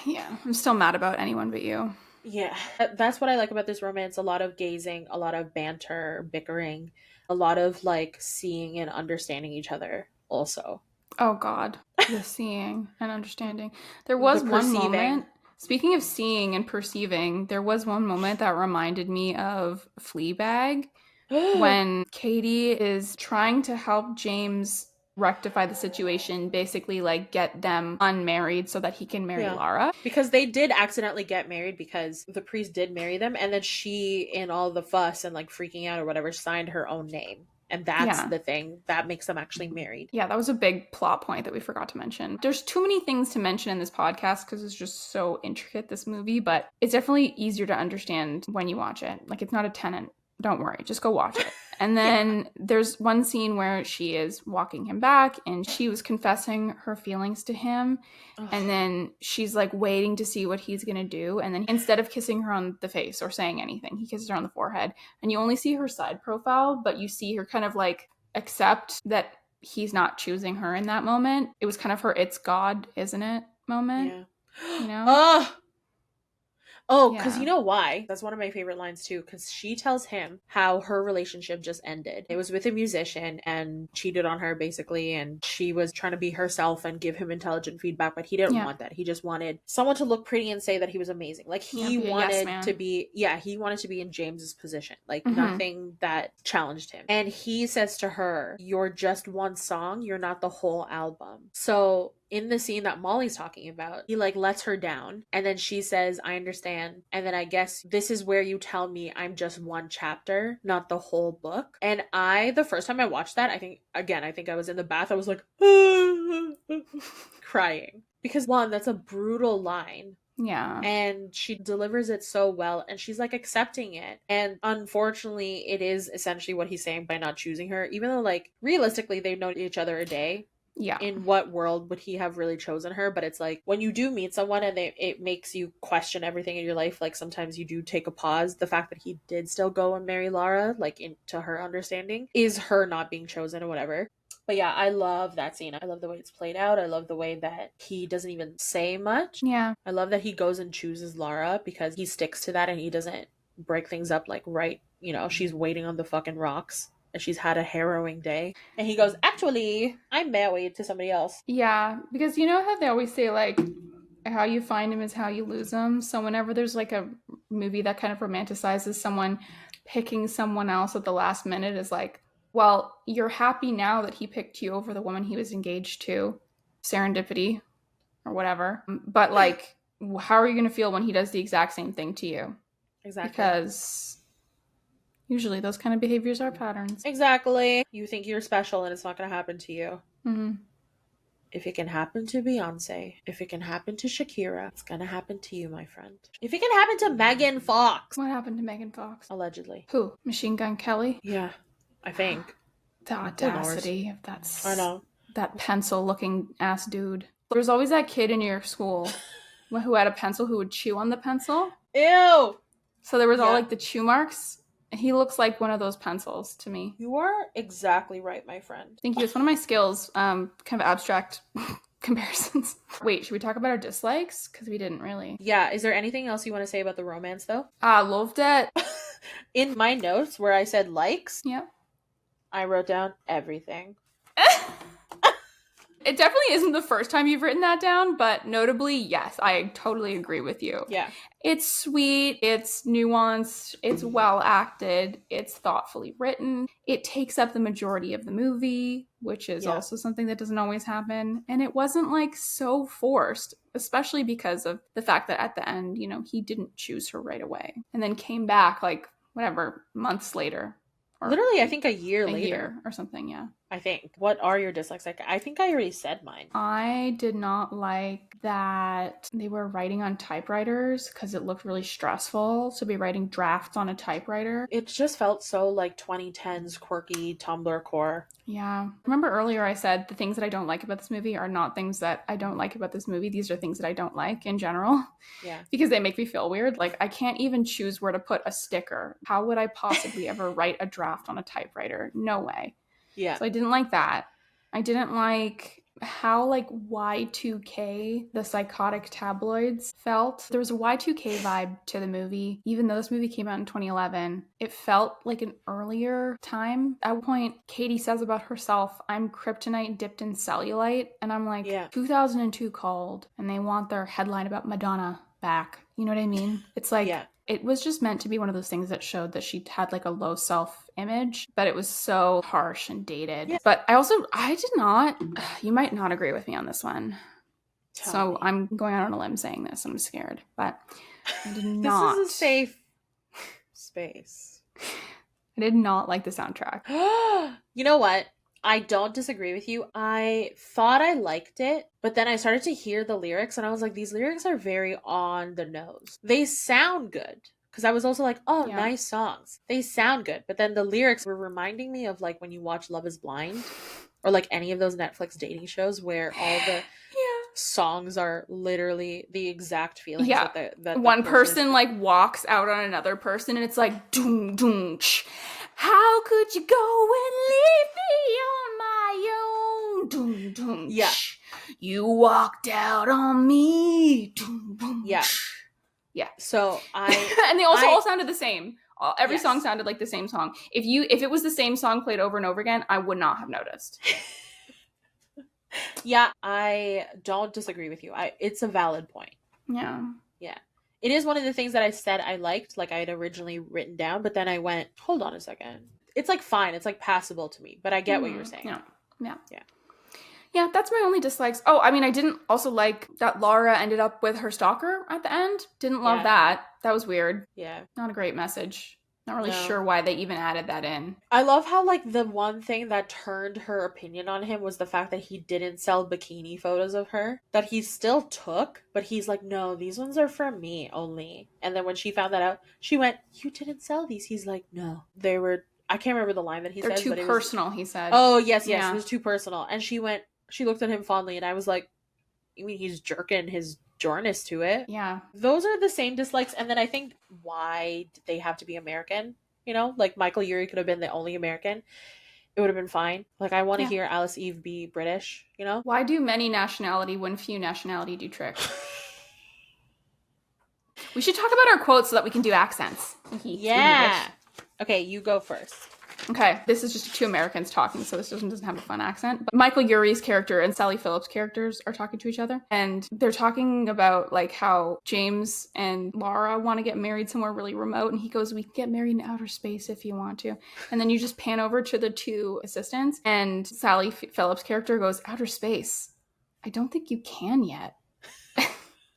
yeah, I'm still mad about Anyone But You. Yeah, that's what I like about this romance. A lot of gazing, a lot of banter, bickering, a lot of like seeing and understanding each other also. Oh God, the seeing and understanding. There was one moment... Speaking of seeing and perceiving, there was one moment that reminded me of Fleabag when Katie is trying to help James rectify the situation, basically like get them unmarried so that he can marry Lara. Because they did accidentally get married because the priest did marry them, and then she, in all the fuss and like freaking out or whatever, signed her own name. And that's the thing that makes them actually married. Yeah, that was a big plot point that we forgot to mention. There's too many things to mention in this podcast because it's just so intricate, this movie, but it's definitely easier to understand when you watch it. Like, it's not a Tenant. Don't worry, just go watch it. And then there's one scene where she is walking him back and she was confessing her feelings to him. And then she's like waiting to see what he's going to do. And then instead of kissing her on the face or saying anything, he kisses her on the forehead. And you only see her side profile, but you see her kind of like accept that he's not choosing her in that moment. It was kind of her "it's God, isn't it" moment. Yeah. You know? Oh, because you know why? That's one of my favorite lines too, because she tells him how her relationship just ended. It was with a musician and cheated on her basically, and she was trying to be herself and give him intelligent feedback, but he didn't want that. He just wanted someone to look pretty and say that he was amazing. Like, he wanted to be, he wanted to be in James's position. Like, nothing that challenged him. And he says to her, "You're just one song, you're not the whole album." So in the scene that Molly's talking about, he like lets her down, and then she says, "I understand, and then I guess this is where you tell me I'm just one chapter, not the whole book." And the first time I watched that, I think I was in the bath, I was like crying, because one, that's a brutal line. Yeah. And she delivers it so well, and she's like accepting it. And unfortunately, it is essentially what he's saying by not choosing her, even though like realistically they've known each other a day. Yeah. In what world would he have really chosen her? But it's like when you do meet someone and it makes you question everything in your life, like sometimes you do take a pause. The fact that he did still go and marry Lara, like into her understanding, is her not being chosen or whatever. But yeah, I love that scene. I love the way it's played out. I love the way that he doesn't even say much. Yeah. I love that he goes and chooses Lara because he sticks to that and he doesn't break things up like she's waiting on the fucking rocks and she's had a harrowing day. And he goes, actually, I'm married to somebody else. Yeah, because you know how they always say, like, how you find him is how you lose him. So whenever there's like a movie that kind of romanticizes someone picking someone else at the last minute, is like, well, you're happy now that he picked you over the woman he was engaged to. Serendipity or whatever. But like, how are you going to feel when he does the exact same thing to you? Exactly. Because usually those kind of behaviors are patterns. Exactly. You think you're special and it's not going to happen to you. Mm-hmm. If it can happen to Beyonce, if it can happen to Shakira, it's going to happen to you, my friend. If it can happen to Megan Fox. What happened to Megan Fox? Allegedly. Who? Machine Gun Kelly? Yeah, I think. The audacity of I know. That pencil-looking ass dude. There was always that kid in your school who had a pencil who would chew on the pencil. Ew! So there was all like the chew marks. He looks like one of those pencils to me. You are exactly right, my friend. Thank you. It's one of my skills, kind of abstract comparisons. Wait, should we talk about our dislikes? Because we didn't really. Yeah, is there anything else you want to say about the romance, though? I loved it. In my notes where I said likes, yep, I wrote down everything. It definitely isn't the first time you've written that down, but notably, yes, I totally agree with you. Yeah. It's sweet, it's nuanced, it's well acted, it's thoughtfully written. It takes up the majority of the movie, which is also something that doesn't always happen. And it wasn't like so forced, especially because of the fact that at the end, he didn't choose her right away and then came back like, whatever, months later. Literally, I think a year later. A year or something, yeah. I think. What are your dislikes? Like, I think I already said mine. I did not like that they were writing on typewriters because it looked really stressful to be writing drafts on a typewriter. It just felt so like 2010s quirky Tumblr core. Yeah. Remember earlier I said the things that I don't like about this movie are not things that I don't like about this movie. These are things that I don't like in general. Yeah. Because they make me feel weird. Like, I can't even choose where to put a sticker. How would I possibly ever write a draft on a typewriter? No way. Yeah. So I didn't like that. I didn't like how like Y2K the psychotic tabloids felt. There was a Y2K vibe to the movie. Even though this movie came out in 2011, it felt like an earlier time. At one point, Katie says about herself, I'm kryptonite dipped in cellulite. And I'm like, 2002 called and they want their headline about Madonna back. You know what I mean? It's like... It was just meant to be one of those things that showed that she had like a low self-image, but it was so harsh and dated. Yeah. But I did not, you might not agree with me on this one. Tell me. I'm going out on a limb saying this. I'm scared, but I did not. This is a safe space. I did not like the soundtrack. You know what? I don't disagree with you. I thought I liked it, but then I started to hear the lyrics and I was like, these lyrics are very on the nose. They sound good. Because I was also like, nice songs. They sound good. But then the lyrics were reminding me of like when you watch Love is Blind or like any of those Netflix dating shows where all the songs are literally the exact feelings that one person like walks out on another person and it's like doom doom ch. How could you go and leave me on my own? Doom, doom, yeah. You walked out on me. Doom, doom, yeah. Yeah. So and they also all sounded the same. Every song sounded like the same song. If it was the same song played over and over again, I would not have noticed. Yeah, I don't disagree with you. It's a valid point. Yeah. Yeah. It is one of the things that I said I liked, like I had originally written down, but then I went, hold on a second. It's like fine. It's like passable to me, but I get what you're saying. Yeah. Yeah, that's my only dislikes. Oh, I mean, I didn't also like that Lara ended up with her stalker at the end. Didn't love that. That was weird. Yeah. Not a great message. Not really No. sure why they even added that in. I love how, like, the one thing that turned her opinion on him was the fact that he didn't sell bikini photos of her, that he still took, but he's like, no, these ones are for me only. And then when she found that out, she went, you didn't sell these. He's like, no, they were, I can't remember the line that he They're said, too but personal, he said. Oh, yes, Yeah. it was too personal. And she looked at him fondly, and I was like, I mean, he's jerking his Jornus to it. Yeah. Those are the same dislikes. And then I think, why did they have to be American? You know, like Michael Urie could have been the only American. It would have been fine. Like, I want to hear Alice Eve be British, you know? Why do many nationality when few nationality do tricks? We should talk about our quotes so that we can do accents. Yeah. Okay, you go first. Okay, this is just two Americans talking, so this doesn't have a fun accent. But Michael Urie's character and Sally Phillips' characters are talking to each other, and they're talking about like how James and Laura want to get married somewhere really remote, and he goes, we can get married in outer space if you want to. And then you just pan over to the two assistants, and Sally Phillips' character goes, outer space? I don't think you can yet.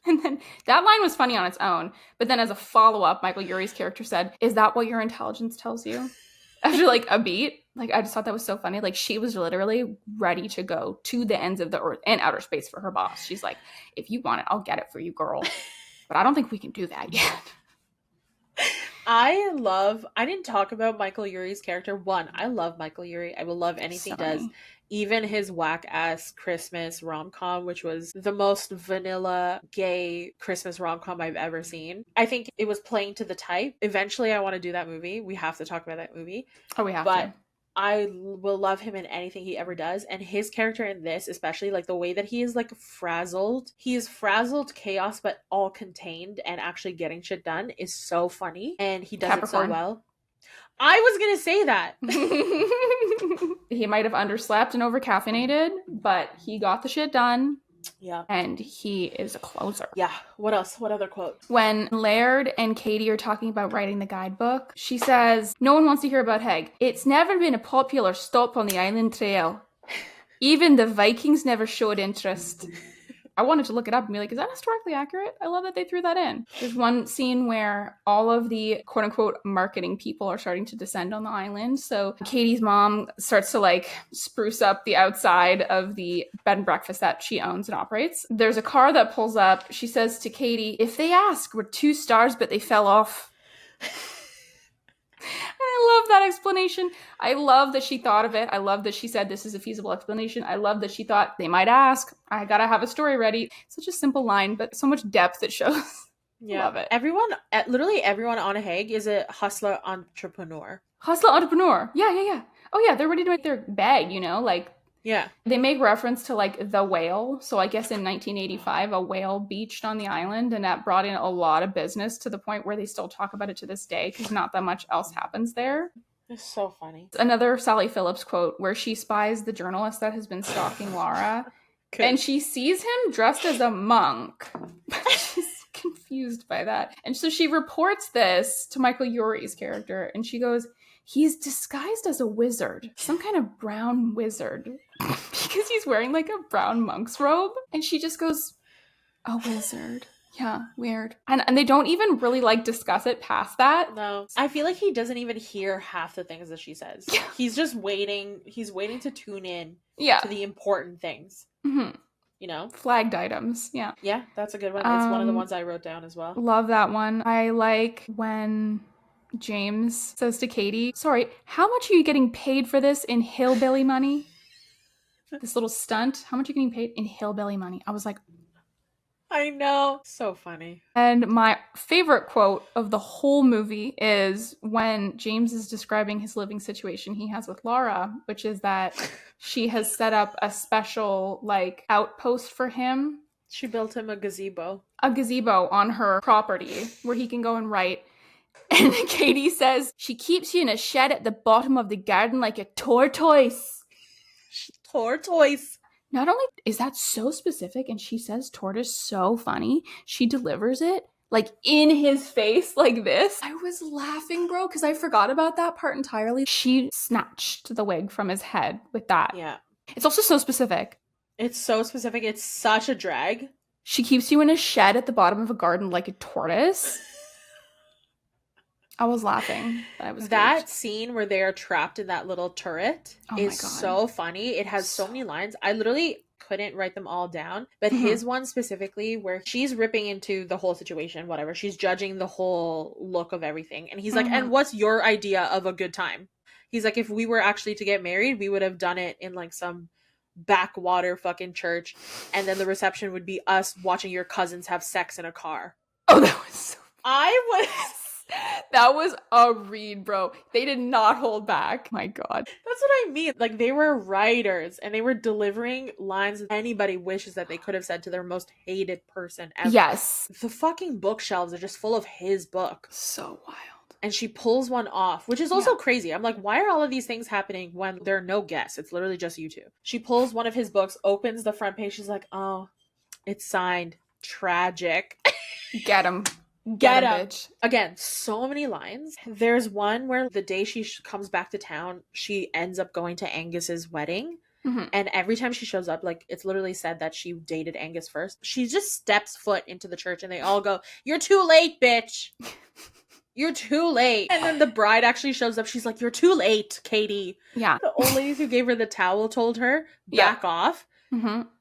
And then that line was funny on its own, but then as a follow-up, Michael Urie's character said, is that what your intelligence tells you? After like a beat, like I just thought that was so funny. Like she was literally ready to go to the ends of the earth and outer space for her boss. She's like, if you want it, I'll get it for you, girl. But I don't think we can do that yet. I didn't talk about Michael Urie's character. One, I love Michael Urie. I will love anything he does. Even his whack-ass Christmas rom-com, which was the most vanilla gay Christmas rom-com I've ever seen. I think it was playing to the type. Eventually, I want to do that movie. We have to talk about that movie. Oh, we have to. I will love him in anything he ever does. And his character in this, especially, like the way that he is like frazzled. He is frazzled chaos, but all contained and actually getting shit done is so funny. And he does it so well. I was going to say that. He might have underslept and overcaffeinated, but he got the shit done. Yeah. And he is a closer. Yeah. What else? What other quote? When Laird and Katie are talking about writing the guidebook, she says, no one wants to hear about Heg. It's never been a popular stop on the island trail. Even the Vikings never showed interest. I wanted to look it up and be like, is that historically accurate? I love that they threw that in. There's one scene where all of the quote-unquote marketing people are starting to descend on the island. So Katie's mom starts to like spruce up the outside of the bed and breakfast that she owns and operates. There's a car that pulls up. She says to Katie, if they ask, we're 2 stars, but they fell off. I love that explanation. I love that she thought of it. I love that she said this is a feasible explanation. I love that she thought they might ask. I gotta have a story ready. Such a simple line, but so much depth it shows. Yeah. Love it. Literally everyone on Hague is a hustler entrepreneur. Hustler entrepreneur. Yeah. Oh yeah, they're ready to make their bag, you know, like. Yeah. They make reference to like the whale. So I guess in 1985, a whale beached on the island, and that brought in a lot of business to the point where they still talk about it to this day because not that much else happens there. It's so funny. Another Sally Phillips quote where she spies the journalist that has been stalking Laura. And she sees him dressed as a monk. She's confused by that. And so she reports this to Michael Urie's character, and she goes, he's disguised as a wizard, some kind of brown wizard, because he's wearing like a brown monk's robe. And she just goes, a wizard. Yeah, weird. And they don't even really like discuss it past that. No. I feel like he doesn't even hear half the things that she says. Yeah. He's just waiting. He's waiting to tune in to the important things. Mm-hmm. You know? Flagged items. Yeah. Yeah, that's a good one. It's one of the ones I wrote down as well. Love that one. I like when James says to Katie, sorry, how much are you getting paid for this in hillbilly money? This little stunt. How much are you getting paid in hillbilly money? I was like, I know. So funny. And my favorite quote of the whole movie is when James is describing his living situation he has with Laura, which is that she has set up a special like outpost for him. She built him a gazebo. A gazebo on her property where he can go and write. And Katie says, she keeps you in a shed at the bottom of the garden like a tortoise. Tortoise. Not only is that so specific, and she says tortoise so funny, she delivers it like in his face like this. I was laughing, bro, because I forgot about that part entirely. She snatched the wig from his head with that. Yeah. It's also so specific. It's so specific. It's such a drag. She keeps you in a shed at the bottom of a garden like a tortoise. I was laughing. I was That goofed. scene where they are trapped in that little turret Oh my is God. so funny. It has so many lines. I literally couldn't write them all down, but his one specifically where she's ripping into the whole situation, whatever. She's judging the whole look of everything. And he's like, and what's your idea of a good time? He's like, if we were actually to get married, we would have done it in like some backwater fucking church. And then the reception would be us watching your cousins have sex in a car. Oh, that was so That was a read, bro. They did not hold back. My God. That's what I mean. Like, they were writers and they were delivering lines that anybody wishes that they could have said to their most hated person ever. Yes. The fucking bookshelves are just full of his book. So wild. And she pulls one off, which is also crazy. I'm like, why are all of these things happening when there are no guests? It's literally just you two. She pulls one of his books, opens the front page. She's like, oh, it's signed. Tragic. Get him. Get him. Bitch. Again, so many lines. There's one where the day she comes back to town, she ends up going to Angus's wedding. And every time she shows up, like, it's literally said that she dated Angus first. She just steps foot into the church and they all go, you're too late, bitch. You're too late. And then the bride actually shows up. She's like, you're too late, Katie. Yeah. The old ladies who gave her the towel told her, back off.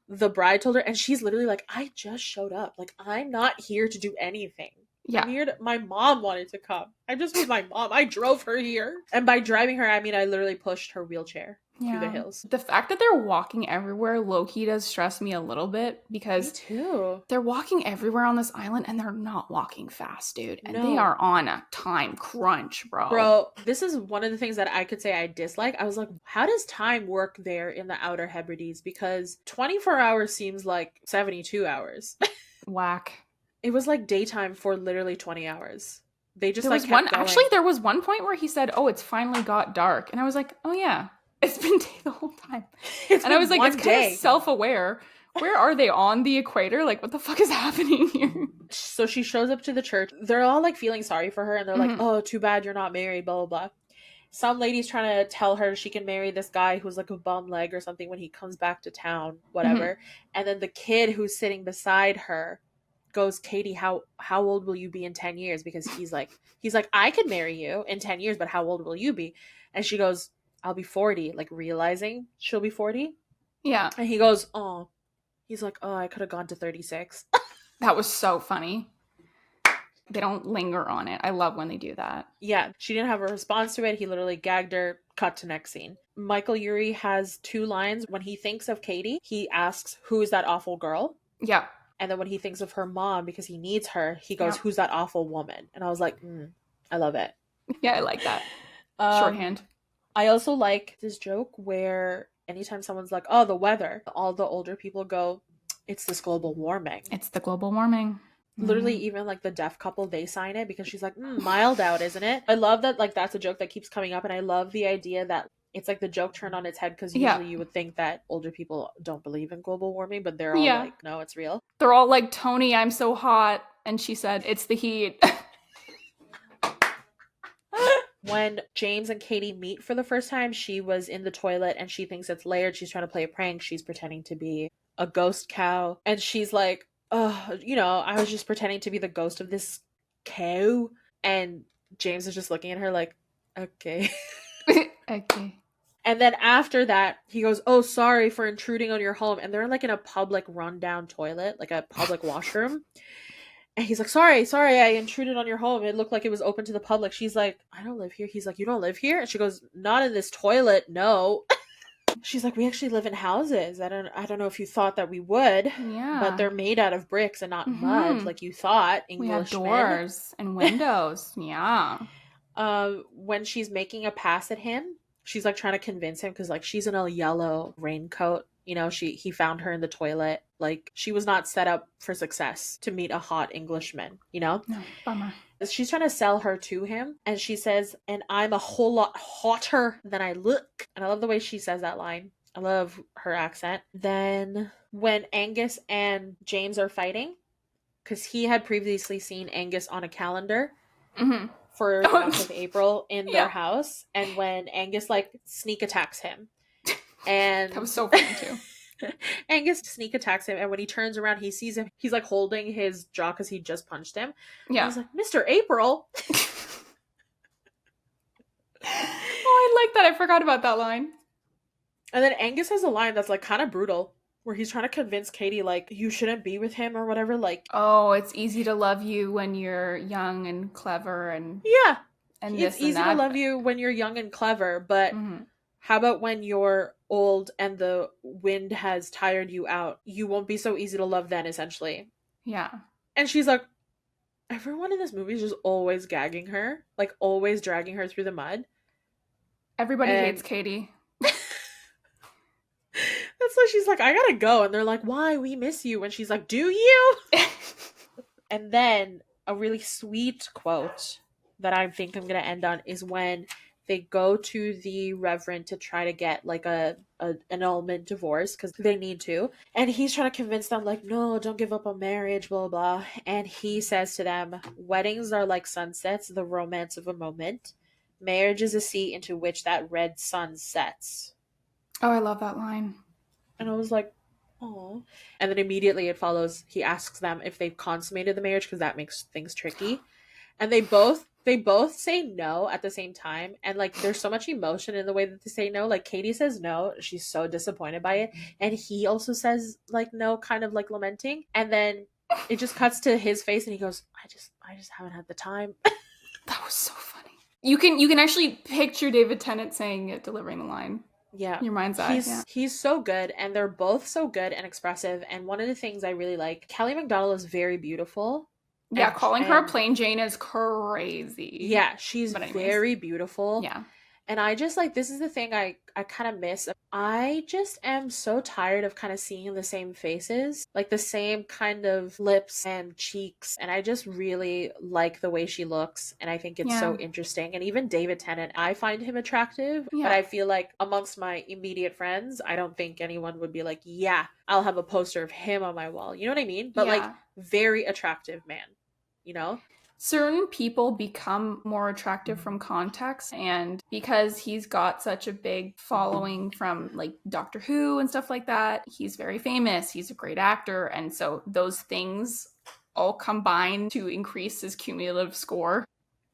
The bride told her, and she's literally like, I just showed up. Like, I'm not here to do anything. Yeah. I'm here to, my mom wanted to come. I'm just with my mom. I drove her here. And by driving her, I mean, I literally pushed her wheelchair through the hills. The fact that they're walking everywhere low-key does stress me a little bit because me too. They're walking everywhere on this island and they're not walking fast, dude. And they are on a time crunch, bro. Bro, this is one of the things that I could say I dislike. I was like, how does time work there in the Outer Hebrides? Because 24 hours seems like 72 hours. Whack. It was like daytime for literally 20 hours. They just there like was kept going. Actually, there was one point where he said, oh, it's finally got dark. And I was like, oh yeah, it's been day the whole time. And I was like, it's kind of self-aware. Where are they, on the equator? Like, what the fuck is happening here? So she shows up to the church. They're all like feeling sorry for her. And they're like, oh, too bad you're not married, blah, blah, blah. Some lady's trying to tell her she can marry this guy who's like a bum leg or something when he comes back to town, whatever. And then the kid who's sitting beside her goes, Katie, how old will you be in 10 years? Because he's like, I could marry you in 10 years, but how old will you be? And she goes, I'll be 40, like realizing she'll be 40. Yeah. And he goes, oh. He's like, oh, I could have gone to 36. That was so funny. They don't linger on it. I love when they do that. Yeah, she didn't have a response to it. He literally gagged her. Cut to next scene. Michael Urie has 2 lines. When he thinks of Katie, he asks, who's that awful girl? Yeah. And then when he thinks of her mom, because he needs her, he goes, who's that awful woman? And I was like, I love it. Yeah, I like that. Shorthand. I also like this joke where anytime someone's like, oh, the weather, all the older people go, it's this global warming. It's the global warming. Literally, even like the deaf couple, they sign it because she's like, mild out, isn't it? I love that, like, that's a joke that keeps coming up. And I love the idea that it's like the joke turned on its head, because usually you would think that older people don't believe in global warming, but they're all like, no, it's real. They're all like, Tony, I'm so hot. And she said, it's the heat. When James and Katie meet for the first time, she was in the toilet and she thinks it's Laird. She's trying to play a prank. She's pretending to be a ghost cow. And she's like, oh, I was just pretending to be the ghost of this cow. And James is just looking at her like, okay. Okay. And then after that, he goes, oh, sorry for intruding on your home. And they're like in a public rundown toilet, like a public washroom. And he's like, sorry, I intruded on your home. It looked like it was open to the public. She's like, I don't live here. He's like, you don't live here? And she goes, not in this toilet, no. She's like, we actually live in houses. I don't know if you thought that we would. Yeah. But they're made out of bricks and not mud, like you thought, Englishmen. We have doors and windows. Yeah. When she's making a pass at him, she's like trying to convince him, because like she's in a yellow raincoat. He found her in the toilet. Like, she was not set up for success to meet a hot Englishman, No, bummer. She's trying to sell her to him, and she says, and I'm a whole lot hotter than I look. And I love the way she says that line. I love her accent. Then when Angus and James are fighting, because he had previously seen Angus on a calendar for the month of April in their house, and when Angus like sneak attacks him. And that was so funny too. Angus sneak attacks him, and when he turns around, he sees him. He's like holding his jaw because he just punched him. Yeah, he's like, Mr. April. Oh, I like that. I forgot about that line. And then Angus has a line that's like kind of brutal, where he's trying to convince Katie like you shouldn't be with him or whatever. Like, oh, it's easy to love you when you're young and clever and yeah, and it's this and easy that. to love you when you're young and clever, but how about when you're old and the wind has tired you out? You won't be so easy to love then, essentially. Yeah. And she's like, everyone in this movie is just always gagging her, like always dragging her through the mud. Everybody hates Katie. That's why she's like, I gotta go. And they're like, why? We miss you. And she's like, do you? And then a really sweet quote that I think I'm gonna end on is when they go to the reverend to try to get like an annulment divorce because they need to, and he's trying to convince them like, no, don't give up on marriage, blah blah. And he says to them, weddings are like sunsets, the romance of a moment. Marriage is a sea into which that red sun sets. Oh, I love that line. And I was like, oh. And then immediately it follows, he asks them if they've consummated the marriage because that makes things tricky. And they both say no at the same time. And like there's so much emotion in the way that they say no. Like Katie says no, she's so disappointed by it. And he also says like no, kind of like lamenting. And then it just cuts to his face and he goes, I just haven't had the time. That was so funny. You can actually picture David Tennant saying it, delivering the line. Yeah. In your mind's eye. He's so good, and they're both so good and expressive. And one of the things I really like, Kelly McDonald is very beautiful. Yeah, calling her plain Jane is crazy. Yeah, she's very beautiful. Yeah. And I just like, this is the thing I kind of miss. I just am so tired of kind of seeing the same faces, like the same kind of lips and cheeks. And I just really like the way she looks. And I think it's so interesting. And even David Tennant, I find him attractive. Yeah. But I feel like amongst my immediate friends, I don't think anyone would be like, yeah, I'll have a poster of him on my wall. You know what I mean? But like, very attractive man, you know? Certain people become more attractive from context, and because he's got such a big following from like Doctor Who and stuff like that, he's very famous, he's a great actor, and so those things all combine to increase his cumulative score.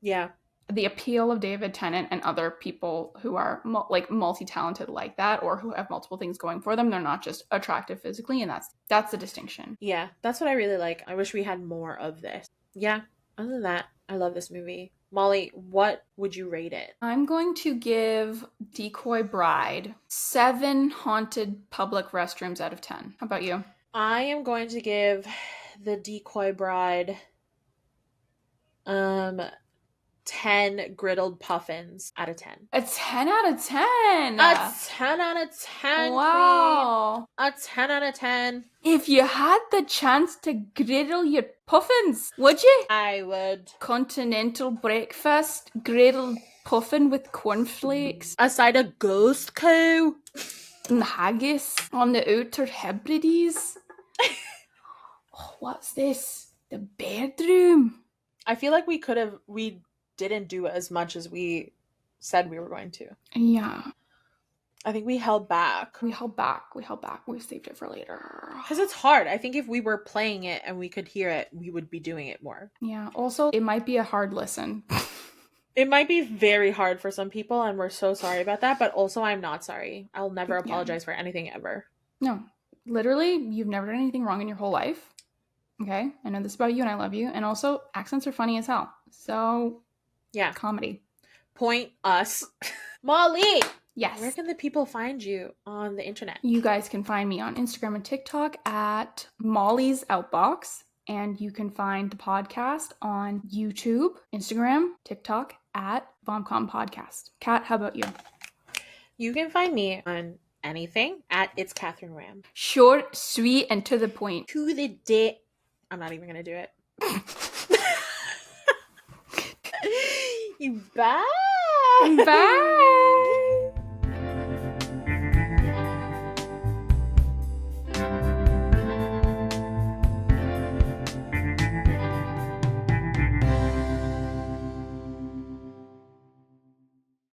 Yeah. The appeal of David Tennant and other people who are like multi-talented like that, or who have multiple things going for them, they're not just attractive physically, and that's the distinction. Yeah, that's what I really like. I wish we had more of this. Yeah. Other than that, I love this movie. Molly, what would you rate it? I'm going to give Decoy Bride 7 haunted public restrooms out of 10. How about you? I am going to give the Decoy Bride 10 griddled puffins out of 10. A 10 out of 10? A 10 out of 10. Wow. Queen. A 10 out of 10. If you had the chance to griddle your puffins, would you? I would. Continental breakfast, griddled puffin with cornflakes. A side of ghost cow. And haggis on the Outer Hebrides. Oh, what's this? The bedroom. I feel like we didn't do as much as we said we were going to. Yeah. I think we held back. We saved it for later. Because it's hard. I think if we were playing it and we could hear it, we would be doing it more. Yeah. Also, it might be a hard listen. It might be very hard for some people, and we're so sorry about that. But also, I'm not sorry. I'll never apologize for anything ever. No. Literally, you've never done anything wrong in your whole life. Okay? I know this about you and I love you. And also, accents are funny as hell. So, yeah. Comedy. Point us. Molly! Yes. Where can the people find you on the internet? You guys can find me on Instagram and TikTok at Molly's Outbox. And you can find the podcast on YouTube, Instagram, TikTok at VomCom Podcast. Kat, how about you? You can find me on anything at It's Catherine Ram. Short, sweet, and to the point. To the day. I'm not even going to do it. You bye. Bye.